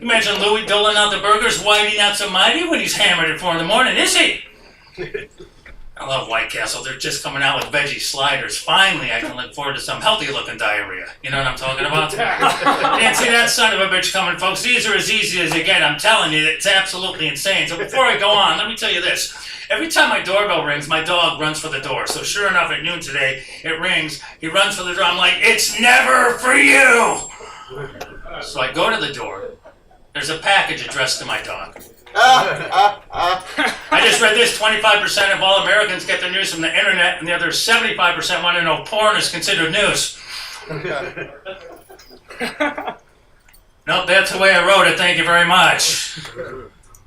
Imagine Louis doling out the burgers. Why he not so mighty when he's hammered at 4 in the morning, is he? I love White Castle. They're just coming out with veggie sliders. Finally, I can look forward to some healthy-looking diarrhea. You know what I'm talking about? Didn't see that son of a bitch coming, folks. These are as easy as they get. I'm telling you, it's absolutely insane. So before I go on, let me tell you this. Every time my doorbell rings, my dog runs for the door. So sure enough, at noon today, it rings. He runs for the door. I'm like, it's never for you! So I go to the door. There's a package addressed to my dog. I just read this, 25% of all Americans get their news from the internet, and the other 75% want to know if porn is considered news. Nope, that's the way I wrote it, thank you very much.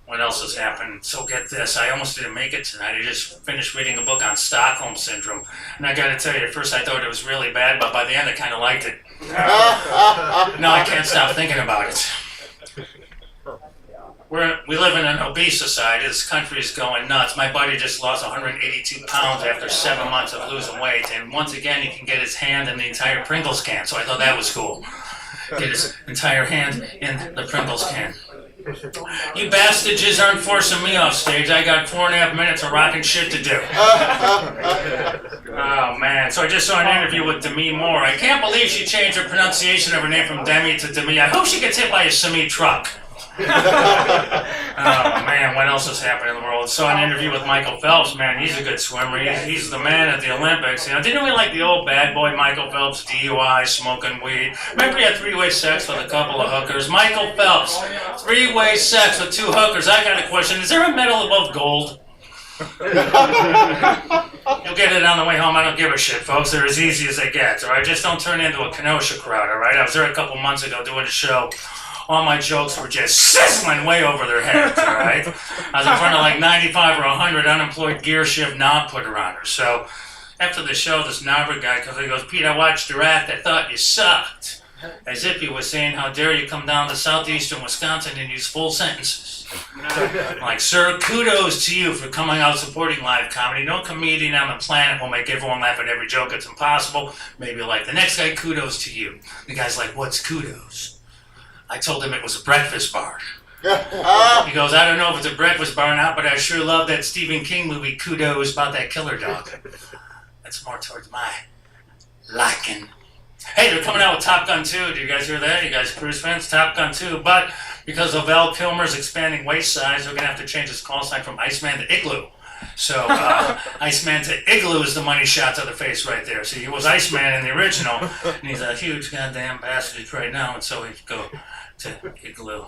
What else has happened? So get this, I almost didn't make it tonight. I just finished reading a book on Stockholm Syndrome. And I gotta tell you, at first I thought it was really bad, but by the end I kinda liked it. No, I can't stop thinking about it. We live in an obese society. This country is going nuts. My buddy just lost 182 pounds after 7 months of losing weight. And once again, he can get his hand in the entire Pringles can. So I thought that was cool. Get his entire hand in the Pringles can. You bastages aren't forcing me off stage. I got 4.5 minutes of rocking shit to do. Oh, man. So I just saw an interview with Demi Moore. I can't believe she changed her pronunciation of her name from Demi to Demi. I hope she gets hit by a semi truck. Oh, man, what else has happened in the world? Saw an interview with Michael Phelps. Man, he's a good swimmer. He's the man at the Olympics. You know, didn't we like the old bad boy Michael Phelps, DUI, smoking weed? Remember he had 3-way sex with a couple of hookers? Michael Phelps, 3-way sex with 2 hookers. I got a question. Is there a medal above gold? You'll get it on the way home. I don't give a shit, folks. They're as easy as they get, all right? Just don't turn into a Kenosha crowd, all right? I was there a couple months ago doing a show. all my jokes were just sizzling way over their heads, all right? I was in front of like 95 or 100 unemployed gear shift non-put-arounders. So after the show, this Narva guy comes in and goes, Pete, I watched your act. I thought you sucked. As if he was saying, how dare you come down to southeastern Wisconsin and use full sentences. I'm like, sir, kudos to you for coming out supporting live comedy. No comedian on the planet will make everyone laugh at every joke. It's impossible. Maybe like the next guy, kudos to you. The guy's like, what's kudos? I told him it was a breakfast bar. He goes, I don't know if it's a breakfast bar or not, but I sure love that Stephen King movie, Kudos, about that killer dog. That's more towards my liking. Hey, they're coming out with Top Gun 2. Do you guys hear that? You guys cruise fans? Top Gun 2. But because of Val Kilmer's expanding waist size, we're going to have to change his call sign from Iceman to Igloo. So, Iceman to Igloo is the money shot to the face right there. See, he was Iceman in the original, and he's a huge goddamn bastard right now, and so he'd go to Igloo.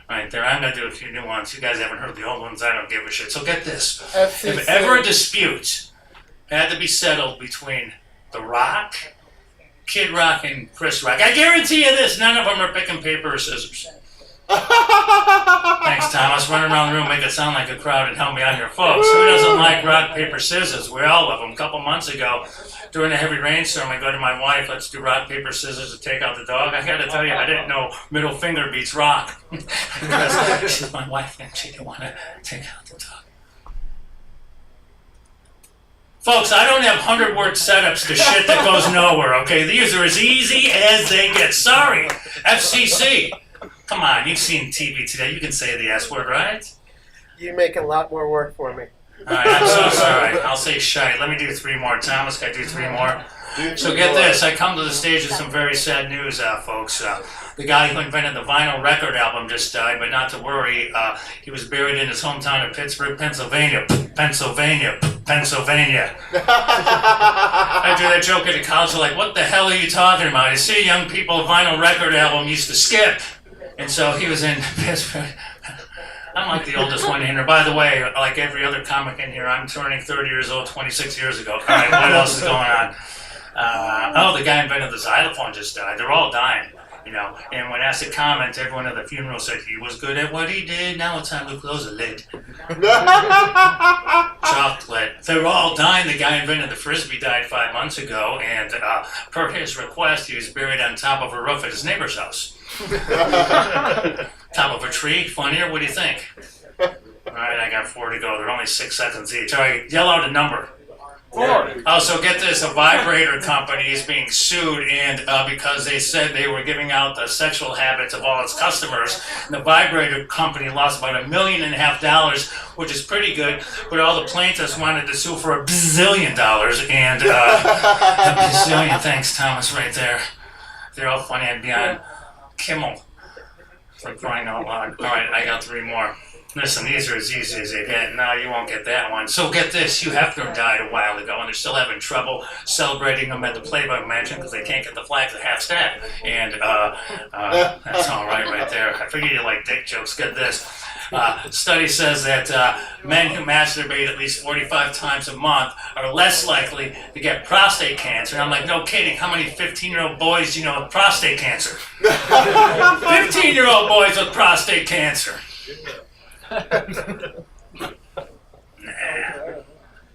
Right there. I'm going to do a few new ones. You guys haven't heard the old ones. I don't give a shit. So get this. If ever a dispute had to be settled between The Rock, Kid Rock, and Chris Rock, I guarantee you this, none of them are picking paper or scissors. Thanks, Thomas. Run around the room, make it sound like a crowd, and help me out here, folks. Who doesn't like rock, paper, scissors? We all love them. A couple months ago, during a heavy rainstorm, I go to my wife, let's do rock, paper, scissors to take out the dog. I gotta tell you, I didn't know middle finger beats rock. Because she's my wife and she didn't want to take out the dog. Folks, I don't have 100-word setups to shit that goes nowhere, okay? These are as easy as they get. Sorry, FCC. Come on, you've seen TV today. You can say the S word, right? You make a lot more work for me. All right, I'm so sorry. I'll say shite. Let me do 3 more. Thomas, can I do 3 more? So get this. I come to the stage with some very sad news, folks. The guy who invented the vinyl record album just died, but not to worry. He was buried in his hometown of Pittsburgh, Pennsylvania. Pennsylvania. I do that joke at a college. They're like, what the hell are you talking about? You see, young people, a vinyl record album used to skip. And so he was in Pittsburgh. I'm like the oldest one in here. By the way, like every other comic in here, I'm turning 30 years old 26 years ago. All right, what else is going on? The guy invented the xylophone just died. They're all dying, you know. And when asked to comment, everyone at the funeral said he was good at what he did. Now it's time to close the lid. Chocolate. They're all dying. The guy invented the Frisbee died 5 months ago. And per his request, he was buried on top of a roof at his neighbor's house. Top of a tree? Funnier? What do you think? Alright, I got 4 to go. They're only 6 seconds each. Alright, yell out a number. 4. Oh, so get this. A vibrator company is being sued and because they said they were giving out the sexual habits of all its customers. And the vibrator company lost about $1.5 million, which is pretty good. But all the plaintiffs wanted to sue for $1 bazillion. And $1 bazillion, thanks, Thomas, right there. They're all funny. I'd be on Kimmel. For crying out loud. Alright, I got 3 more. Listen, these are as easy as they get. No, you won't get that one. So get this. Hugh Hefner died a while ago, and they're still having trouble celebrating him at the Playboy Mansion because they can't get the flags at half staff. And that's all right there. I figured you like dick jokes. Get this. Study says that men who masturbate at least 45 times a month are less likely to get prostate cancer. And I'm like, no kidding. How many 15-year-old boys do you know with prostate cancer? 15-year-old boys with prostate cancer. Nah.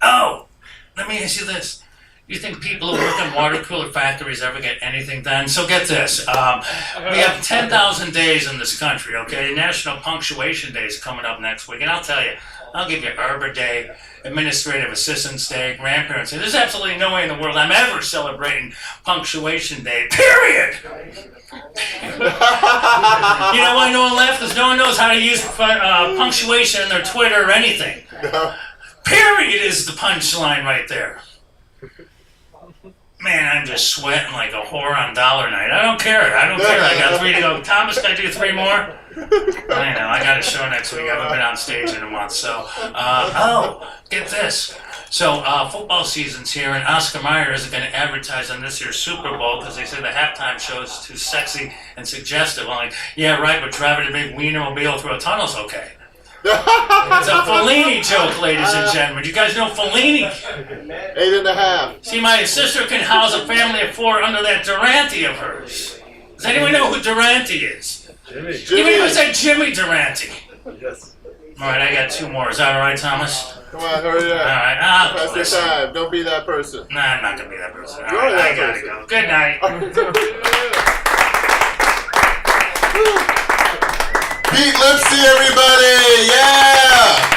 Oh, let me ask you this. You think people who work in water cooler factories ever get anything done? So get this. We have 10,000 days in this country, okay? National Punctuation Day is coming up next week. And I'll tell you, I'll give you Arbor Day, Administrative Assistants Day, Grandparents Day. There's absolutely no way in the world I'm ever celebrating Punctuation Day, period! You know why no one laughed? Because no one knows how to use punctuation in their Twitter or anything. Period is the punchline right there. Man, I'm just sweating like a whore on dollar night. I don't care. I got 3 to go. Thomas, can I do 3 more? I know. I got a show next week. I haven't been on stage in a month. So, get this. So, football season's here, and Oscar Mayer isn't going to advertise on this year's Super Bowl because they say the halftime show is too sexy and suggestive. I'm like, yeah, right, but driving a big wienermobile through a tunnel's okay. It's a Fellini joke, ladies and gentlemen. You guys know Fellini? 8.5. See, my sister can house a family of 4 under that Durante of hers. Does anyone know who Durante is? Jimmy. You even said Jimmy Durante. Yes. All right, I got 2 more. Is that all right, Thomas? Come on, hurry up. All right. Pass your time. Don't be that person. Nah, I'm not gonna be that person. All You're right, that I gotta person. go. Good night. Pete Lipsey, everybody! Yeah!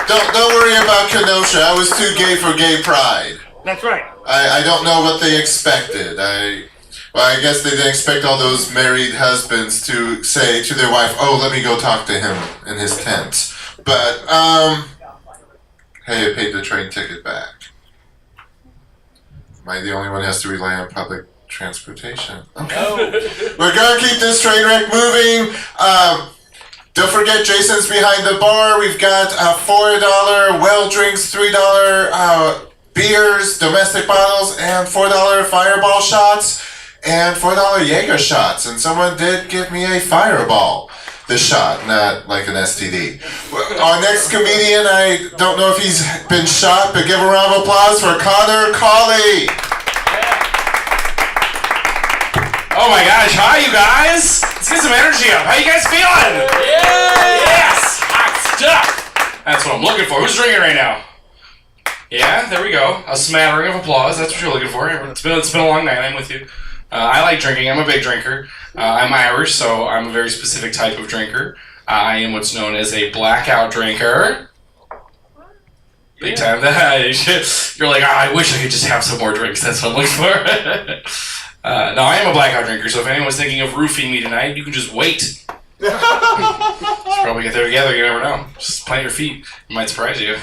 Don't worry about Kenosha. I was too gay for gay pride. That's right. I don't know what they expected. I guess they didn't expect all those married husbands to say to their wife, "Oh, let me go talk to him in his tent." But hey, I paid the train ticket back. Am I the only one who has to rely on public transportation? Okay. We're gonna keep this train wreck moving. Don't forget, Jason's behind the bar. We've got $4 well drinks, $3 beers, domestic bottles, and $4 Fireball shots, and $4 Jaeger shots. And someone did give me a Fireball, the shot, not like an STD. Our next comedian, I don't know if he's been shot, but give a round of applause for Conor Cawley. Oh my gosh, hi you guys! Let's get some energy up. How you guys feeling? Yeah! Yes! Hot stuff! That's what I'm looking for. Who's drinking right now? Yeah, there we go. A smattering of applause. That's what you're looking for. It's been a long night. I'm with you. I like drinking. I'm a big drinker. I'm Irish, so I'm a very specific type of drinker. I am what's known as a blackout drinker. Big time. You're like, I wish I could just have some more drinks. That's what I'm looking for. No, I am a blackout drinker, so if anyone's thinking of roofing me tonight, you can just wait. Just probably get there together, you never know. Just plant your feet. It might surprise you.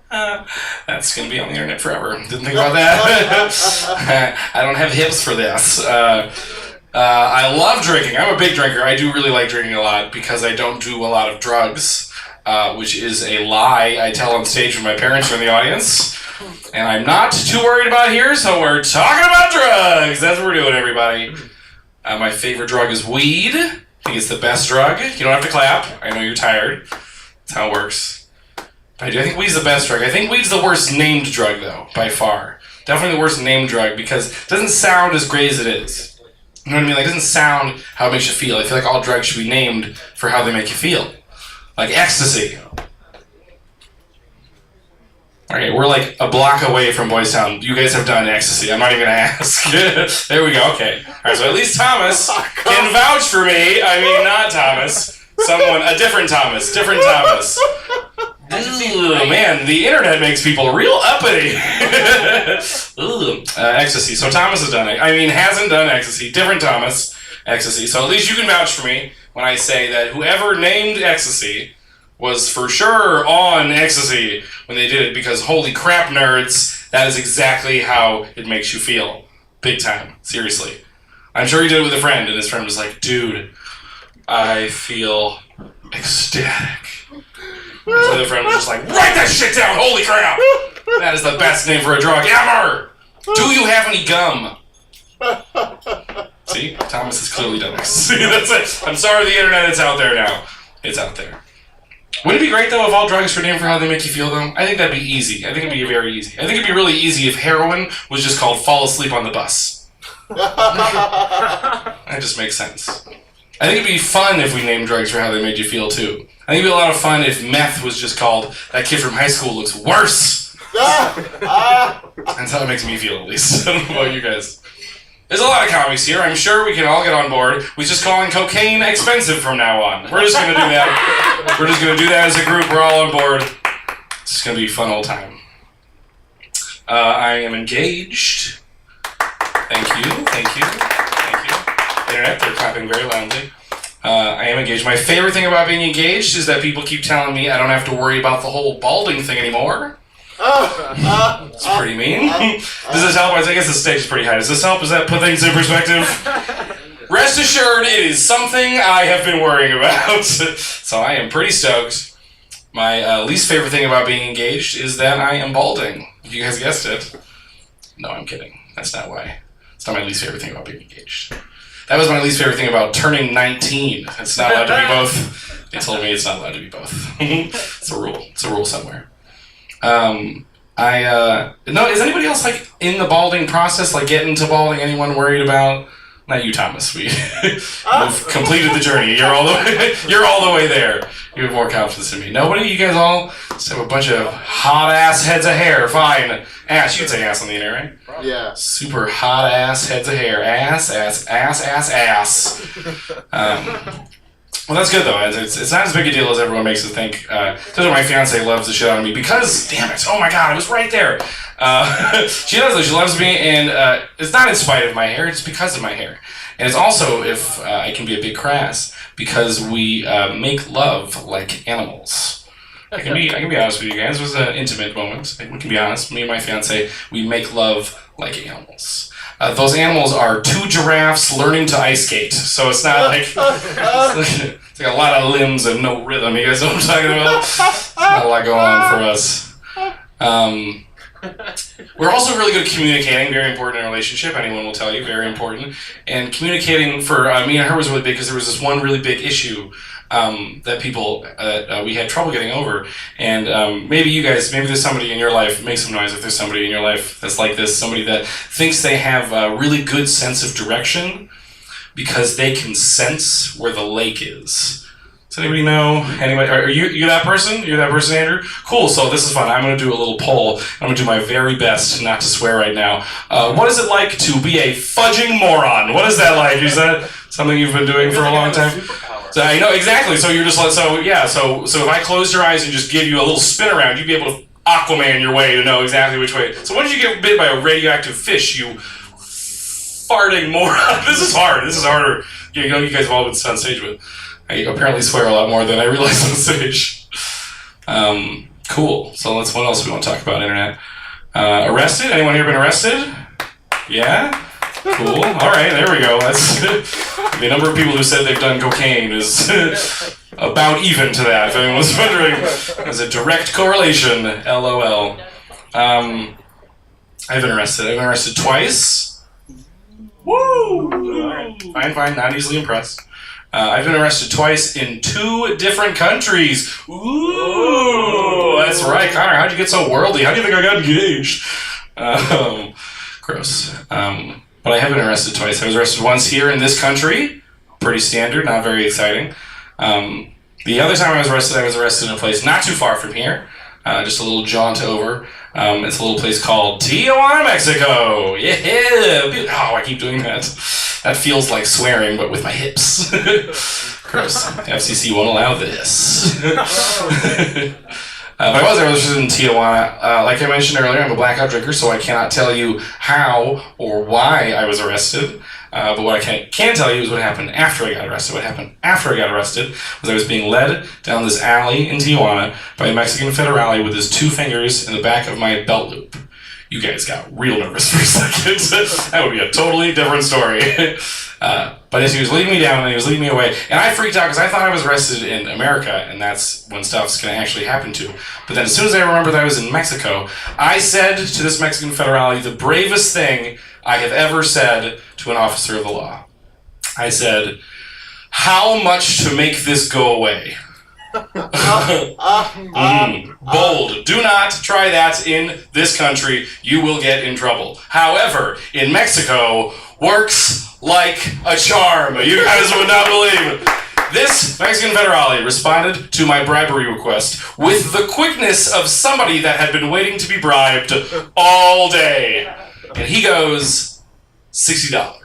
That's going to be on the internet forever. Didn't think about that. I don't have hips for this. I love drinking. I'm a big drinker. I do really like drinking a lot because I don't do a lot of drugs, which is a lie I tell on stage when my parents are in the audience. And I'm not too worried about here, so we're talking about drugs. That's what we're doing, everybody. My favorite drug is weed. I think it's the best drug. You don't have to clap. I know you're tired. That's how it works. But I think weed's the best drug. I think weed's the worst named drug, though, by far. Definitely the worst named drug because it doesn't sound as great as it is. You know what I mean? Like, it doesn't sound how it makes you feel. I feel like all drugs should be named for how they make you feel. Like ecstasy. Okay, we're like a block away from Boys Town. You guys have done ecstasy. I'm not even gonna ask. There we go. Okay. All right. So at least Thomas can vouch for me. I mean, not Thomas. Someone, a different Thomas. Different Thomas. Ooh, man, the internet makes people real uppity. Ooh, ecstasy. So Thomas has done it. I mean, hasn't done ecstasy. Different Thomas. Ecstasy. So at least you can vouch for me when I say that whoever named ecstasy was for sure on ecstasy when they did it because holy crap, nerds, that is exactly how it makes you feel. Big time. Seriously. I'm sure he did it with a friend, and his friend was like, dude, I feel ecstatic. So the friend was just like, write that shit down, holy crap! That is the best name for a drug ever! Do you have any gum? See? Thomas has clearly done ecstasy. That's it. I'm sorry, the internet, it's out there now. It's out there. Wouldn't it be great, though, if all drugs were named for how they make you feel, though? I think that'd be easy. I think it'd be very easy. I think it'd be really easy if heroin was just called Fall Asleep on the Bus. That just makes sense. I think it'd be fun if we named drugs for how they made you feel, too. I think it'd be a lot of fun if meth was just called That Kid from High School Looks Worse. That's how it makes me feel, at least. I don't know about you guys. There's a lot of comics here. I'm sure we can all get on board. We're just calling cocaine expensive from now on. We're just going to do that. We're just going to do that as a group. We're all on board. It's just going to be a fun old time. I am engaged. Thank you. Thank you. Thank you. Internet, they're clapping very loudly. I am engaged. My favorite thing about being engaged is that people keep telling me I don't have to worry about the whole balding thing anymore. It's pretty mean. Does this help? I guess the stage is pretty high. Does this help? Does that put things in perspective? Rest assured, it is something I have been worrying about. So I am pretty stoked. My least favorite thing about being engaged is that I am balding. You guys guessed it. No, I'm kidding. That's not why. It's not my least favorite thing about being engaged. That was my least favorite thing about turning 19. It's not allowed to be both. They told me it's not allowed to be both. It's a rule. It's a rule somewhere. No, is anybody else like in the balding process, like getting to balding? Anyone worried about Not you, Thomas. We've completed the journey. You're all the way there. You have more confidence in me. Nobody? You guys all just have a bunch of hot-ass heads of hair. Fine. Ass. You'd say ass on the internet, right? Yeah. Super hot-ass heads of hair. Ass. Well, that's good, though. It's not as big a deal as everyone makes it think. That's why my fiance loves the shit out of me. Because, damn it, oh my god, it was right there. She does, though. She loves me, and it's not in spite of my hair. It's because of my hair. And it's also, if I can be a bit crass, because we make love like animals. I can be honest with you guys. It was an intimate moment. We can be honest. Me and my fiance, we make love like animals. Those animals are 2 giraffes learning to ice skate. So it's not like it's like a lot of limbs and no rhythm. You guys know what I'm talking about? There's not a lot going on for us. We're also really good at communicating. Very important in a relationship. Anyone will tell you. Very important. And communicating for me and her was really big because there was this one really big issue that we had trouble getting over. And maybe there's somebody in your life, make some noise if there's somebody in your life that's like this, somebody that thinks they have a really good sense of direction because they can sense where the lake is. Does anybody know? Anybody? Are you that person? You're that person, Andrew? Cool, so this is fun. I'm going to do a little poll. I'm going to do my very best not to swear right now. What is it like to be a fudging moron? What is that like? Is that something you've been doing for a long time? So I know exactly. So you're just like so if I closed your eyes and just gave you a little spin around, you'd be able to Aquaman your way to know exactly which way. So when did you get bit by a radioactive fish? You farting moron. This is hard. This is harder. You know, you guys have all been on stage with. I apparently swear a lot more than I realize on stage. Cool. So what else do we want to talk about? Internet. Arrested? Anyone here been arrested? Yeah. Cool. All right, there we go. That's the number of people who said they've done cocaine is about even to that. If anyone was wondering, there's a direct correlation. LOL. I've been arrested. I've been arrested twice. Woo! Fine. Not easily impressed. I've been arrested twice in 2 different countries. Ooh, that's right, Connor. How'd you get so worldly? How do you think I got engaged? Gross. But I have been arrested twice. I was arrested once here in this country. Pretty standard, not very exciting. The other time I was arrested in a place not too far from here. Just a little jaunt over. It's a little place called Tijuana, Mexico. Yeah. Oh, I keep doing that. That feels like swearing, but with my hips. Gross. The FCC won't allow this. But I was arrested in Tijuana. Like I mentioned earlier, I'm a blackout drinker, so I cannot tell you how or why I was arrested. But what I can tell you is what happened after I got arrested. What happened after I got arrested was I was being led down this alley in Tijuana by a Mexican federale with his 2 fingers in the back of my belt loop. You guys got real nervous for a second. That would be a totally different story. But as he was leading me down and he was leading me away, and I freaked out because I thought I was arrested in America, and that's when stuff's going to actually happen to. But then as soon as I remembered that I was in Mexico, I said to this Mexican federale the bravest thing I have ever said to an officer of the law. I said, "How much to make this go away?" Bold. Do not try that in this country. You will get in trouble. However, in Mexico, works like a charm. You guys would not believe. This Mexican federale responded to my bribery request with the quickness of somebody that had been waiting to be bribed all day. And he goes, $60.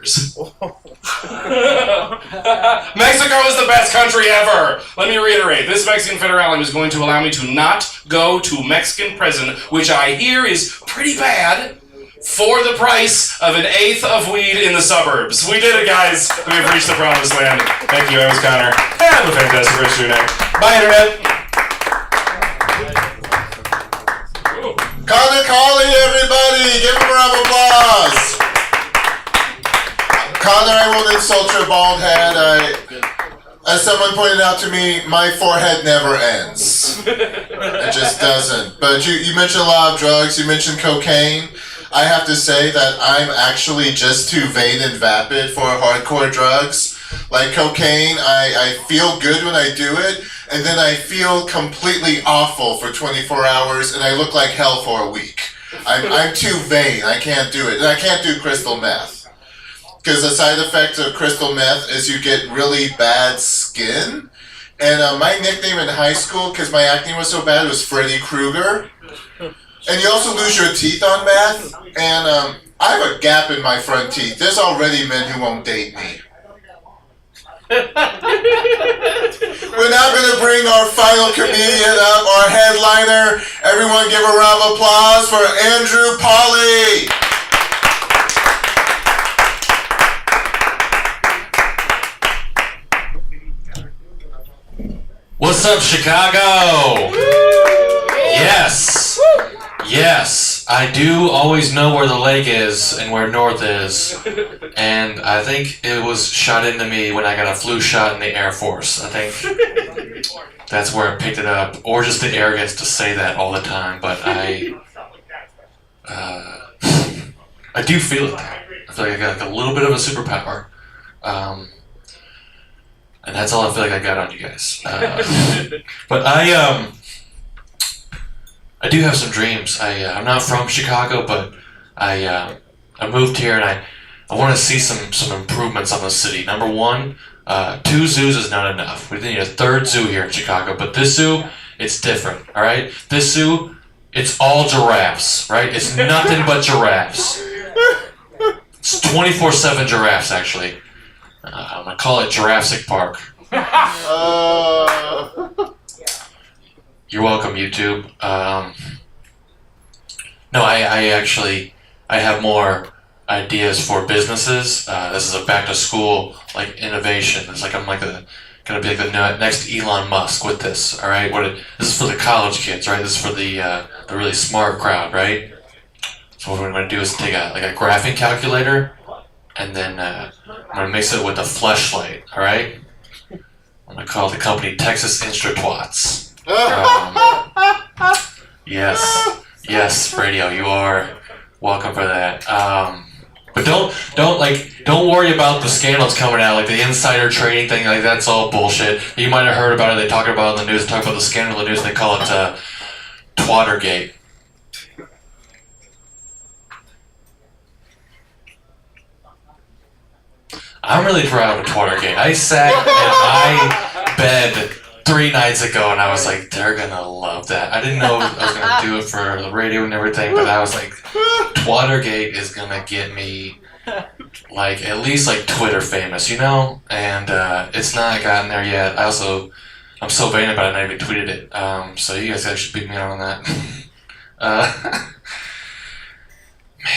Mexico is the best country ever. Let me reiterate, this Mexican federale was going to allow me to not go to Mexican prison, which I hear is pretty bad, for the price of 1/8 of weed in the suburbs. We did it, guys. We have reached the promised land. Thank you, I was Connor. Have a fantastic rest of your night. Bye, Internet. Conor Cawley, everybody! Give him a round of applause! Connor, I won't insult your bald head. As someone pointed out to me, my forehead never ends. It just doesn't. But you mentioned a lot of drugs. You mentioned cocaine. I have to say that I'm actually just too vain and vapid for hardcore drugs. Like cocaine, I feel good when I do it, and then I feel completely awful for 24 hours, and I look like hell for a week. I'm too vain. I can't do it. And I can't do crystal meth. because the side effect of crystal meth is you get really bad skin. And my nickname in high school, because my acne was so bad, was Freddy Krueger. And you also lose your teeth on meth. And I have a gap in my front teeth. There's already men who won't date me. We're now going to bring our final comedian up, our headliner. Everyone give a round of applause for Andrew Puli. What's up, Chicago? Yes. Yes, I do always know where the lake is and where north is. And I think it was shot into me when I got a flu shot in the Air Force. I think that's where I picked it up. Or just the arrogance to say that all the time. But I do feel it. I feel like I got like a little bit of a superpower. And that's all I feel like I got on you guys. But I do have some dreams. I'm not from Chicago, but I moved here and I want to see some improvements on the city. Number one, 2 zoos is not enough. We need a 3rd zoo here in Chicago. But this zoo, it's different. All right, this zoo, it's all giraffes. Right, it's nothing but giraffes. It's 24/7 giraffes actually. I'm gonna call it Jurassic Park. You're welcome, YouTube. No, I actually have more ideas for businesses. This is a back to school like innovation. It's like I'm like gonna be like the next Elon Musk with this. All right, this is for the college kids, right? This is for the really smart crowd, right? So what we're gonna do is take a graphing calculator, and then I'm gonna mix it with a fleshlight. All right. I'm gonna call the company Texas Instratwats. Yes, radio. You are welcome for that. But don't worry about the scandals coming out, like the insider trading thing. Like that's all bullshit. You might have heard about it. They talk about it in the news. Talk about the scandal in the news. They call it Twattergate. I'm really proud of Twattergate. I sat in my bed 3 nights ago and I was like, they're gonna love that. I didn't know I was gonna do it for the radio and everything, but I was like, Twattergate is gonna get me like at least like Twitter famous, you know? And it's not gotten there yet. I'm so vain about it, I even tweeted it. So you guys actually beat me out on that. Man,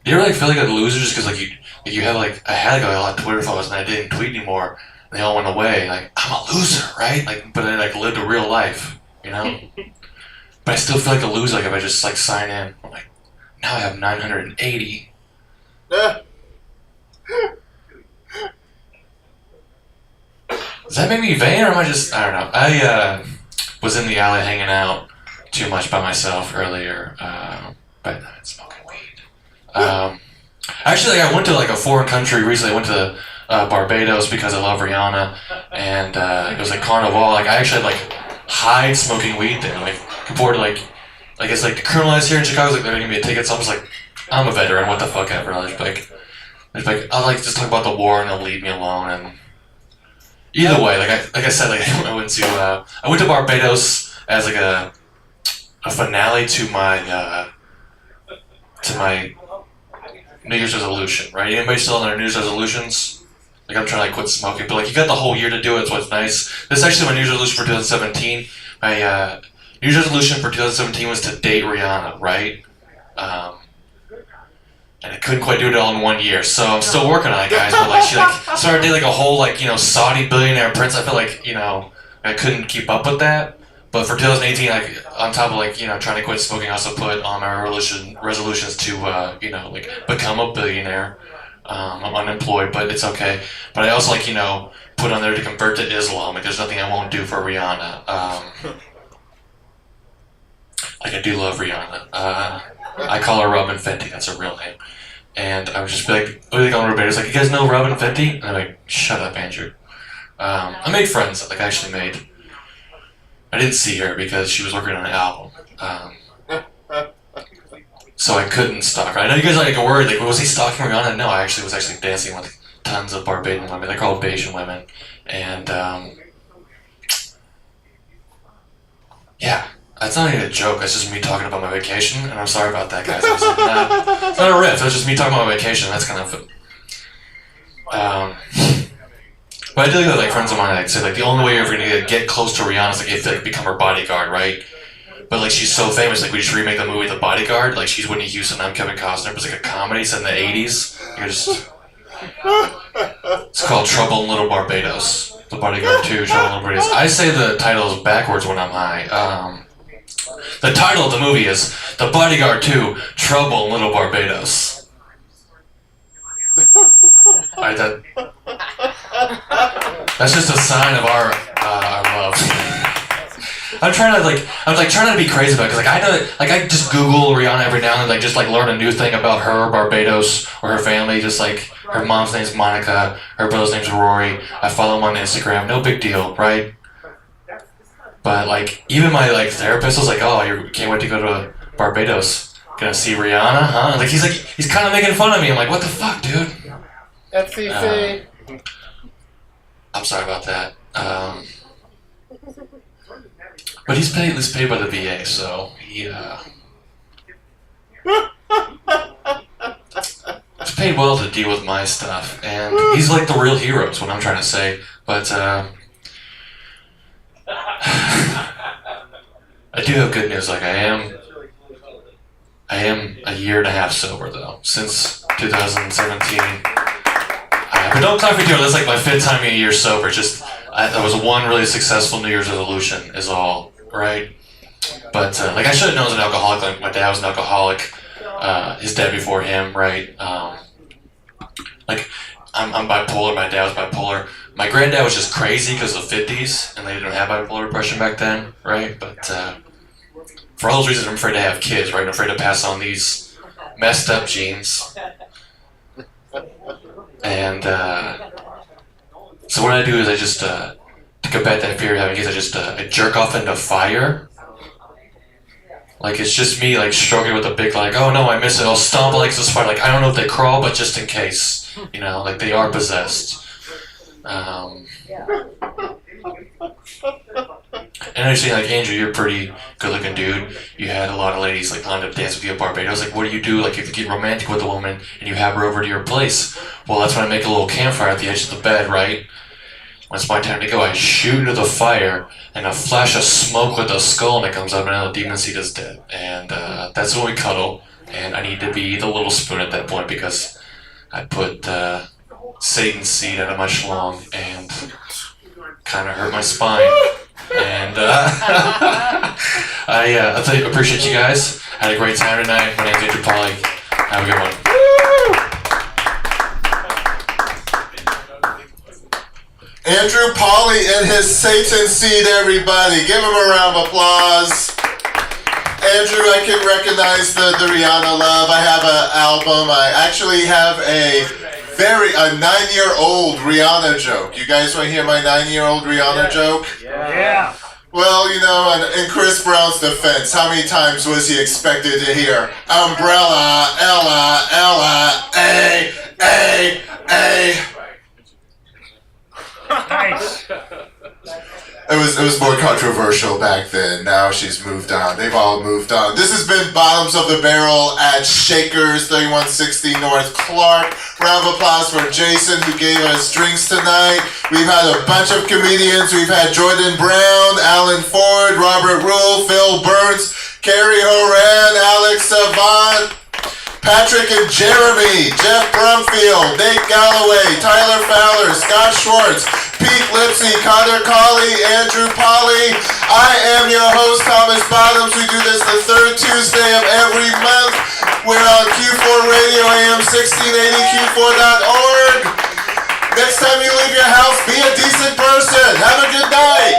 do you ever like feel like a loser just because like you have like I had like a lot of Twitter followers and I didn't tweet anymore. They all went away. Like I'm a loser, right? Like, but I like lived a real life, you know. But I still feel like a loser. Like if I just like sign in, I'm like, now I have 980. Does that make me vain, or am I just? I don't know. I was in the alley hanging out too much by myself earlier, but not smoking weed. Actually, I went to like a foreign country recently. I went to Barbados because I love Rihanna, and it was like Carnival. Like I actually had like hide smoking weed there. Like compared to like it's like decriminalized here in Chicago. Like they're gonna give me a ticket. So I was like, I'm a veteran. What the fuck ever. I was like I'll like just talk about the war and they'll leave me alone. And either way, like I said, like I went to Barbados as like a finale to my New Year's resolution, right? Anybody still on their New Year's resolutions? Like I'm trying to like quit smoking, but like you got the whole year to do it, so it's nice. This is actually my New Year's resolution for 2017. My New Year's resolution for 2017 was to date Rihanna, right? And I couldn't quite do it all in 1 year, so I'm still working on it, guys. But like she like started dating like a whole like Saudi billionaire prince. I feel like I couldn't keep up with that. But for 2018, like on top of like trying to quit smoking, I also put on my resolutions to like become a billionaire. I'm unemployed, but it's okay. But I also like put on there to convert to Islam. Like there's nothing I won't do for Rihanna. Like I do love Rihanna. I call her Robin Fenty. That's her real name. And I would just be like, what do you think on Roberta? It's like, you guys know Robin Fenty? And I'm like, shut up, Andrew. I made friends. Like I actually made. I didn't see her because she was working on an album. so I couldn't stalk her. I know you guys are like worried, like, was he stalking Rihanna? No, I was actually dancing with tons of Barbadian women. They're called Bayesian women. And, yeah, that's not even a joke. That's just me talking about my vacation, and I'm sorry about that, guys. It's not a riff. That's just me talking about my vacation. That's kind of... but I do get like friends of mine that say like the only way you're ever gonna get close to Rihanna is like if they become her bodyguard, right? But like she's so famous, like we just remake the movie The Bodyguard. Like she's Whitney Houston, I'm Kevin Costner. It was like a comedy set in the '80s. It's called Trouble in Little Barbados. The Bodyguard 2, Trouble in Little Barbados. I say the title is backwards when I'm high. The title of the movie is The Bodyguard 2, Trouble in Little Barbados. That's just a sign of our love. I'm trying to trying to be crazy about it, because I just Google Rihanna every now and then, like just like learn a new thing about her, Barbados, or her family. Just like her mom's name's Monica, her brother's name's Rory. I follow him on Instagram. No big deal, right? But like even my like therapist was like, "Oh, you can't wait to go to Barbados. Gonna see Rihanna, huh?" Like he's kind of making fun of me. I'm like, "What the fuck, dude?" FCC. I'm sorry about that. But he's paid by the VA, so he he's paid well to deal with my stuff, and he's like the real hero is what I'm trying to say. But I do have good news. Like I am a year and a half sober though, since 2017. But don't talk me through it. That's like my 5th time in a year sober. Just that was one really successful New Year's resolution is all, right? But like I should have known I was an alcoholic. Like my dad was an alcoholic. His dad before him, right? Like I'm bipolar. My dad was bipolar. My granddad was just crazy because of the 50s, and they didn't have bipolar depression back then, right? But for all those reasons, I'm afraid to have kids, right? I'm afraid to pass on these messed up genes. And so what I do is I just to combat that fear of having kids, I jerk off into fire. Like it's just me like stroking with a big like, oh no, I miss it. I'll stomp like this fire. Like I don't know if they crawl, but just in case, you know, like they are possessed. And I understand, like, Andrew, you're a pretty good-looking dude. You had a lot of ladies, like, lined up to dance with you at Barbados. Like, what do you do, like, if you get romantic with a woman and you have her over to your place? Well, that's when I make a little campfire at the edge of the bed, right? When it's my time to go, I shoot into the fire, and a flash of smoke with a skull, and it comes up, and now the demon seed is dead. And that's when we cuddle, and I need to be the little spoon at that point, because I put Satan's seed out of my schlong, and kind of hurt my spine. And I appreciate you guys. Had a great time tonight. My name's Andrew Puli. Have a good one. Andrew Puli and his Satan seed, everybody. Give him a round of applause. Andrew, I can recognize the Rihanna love. I have an album. I actually have a 9-year-old Rihanna joke. You guys want to hear my 9-year-old Rihanna joke? Yeah. Well, you know, in Chris Brown's defense, how many times was he expected to hear umbrella, Ella, Ella, A, A, A? Nice. It was more controversial back then. Now she's moved on. They've all moved on. This has been Bottoms of the Barrel at Shakers, 3160 North Clark. Round of applause for Jason, who gave us drinks tonight. We've had a bunch of comedians. We've had Jordain Brown, Alan Ford, Robert Rule, Phil Burns, Cary Horan, Alex Savant, Patrick and Jeremy, Jeff Brumfield, Nate Gallaway, Tyler Fowler, Scott Schwartz, Pete Lipsey, Conor Cawley, Andrew Puli. I am your host, Thomas Bottoms. We do this the 3rd Tuesday of every month. We're on Q4 Radio, AM 1680, Q4.org. Next time you leave your house, be a decent person. Have a good night.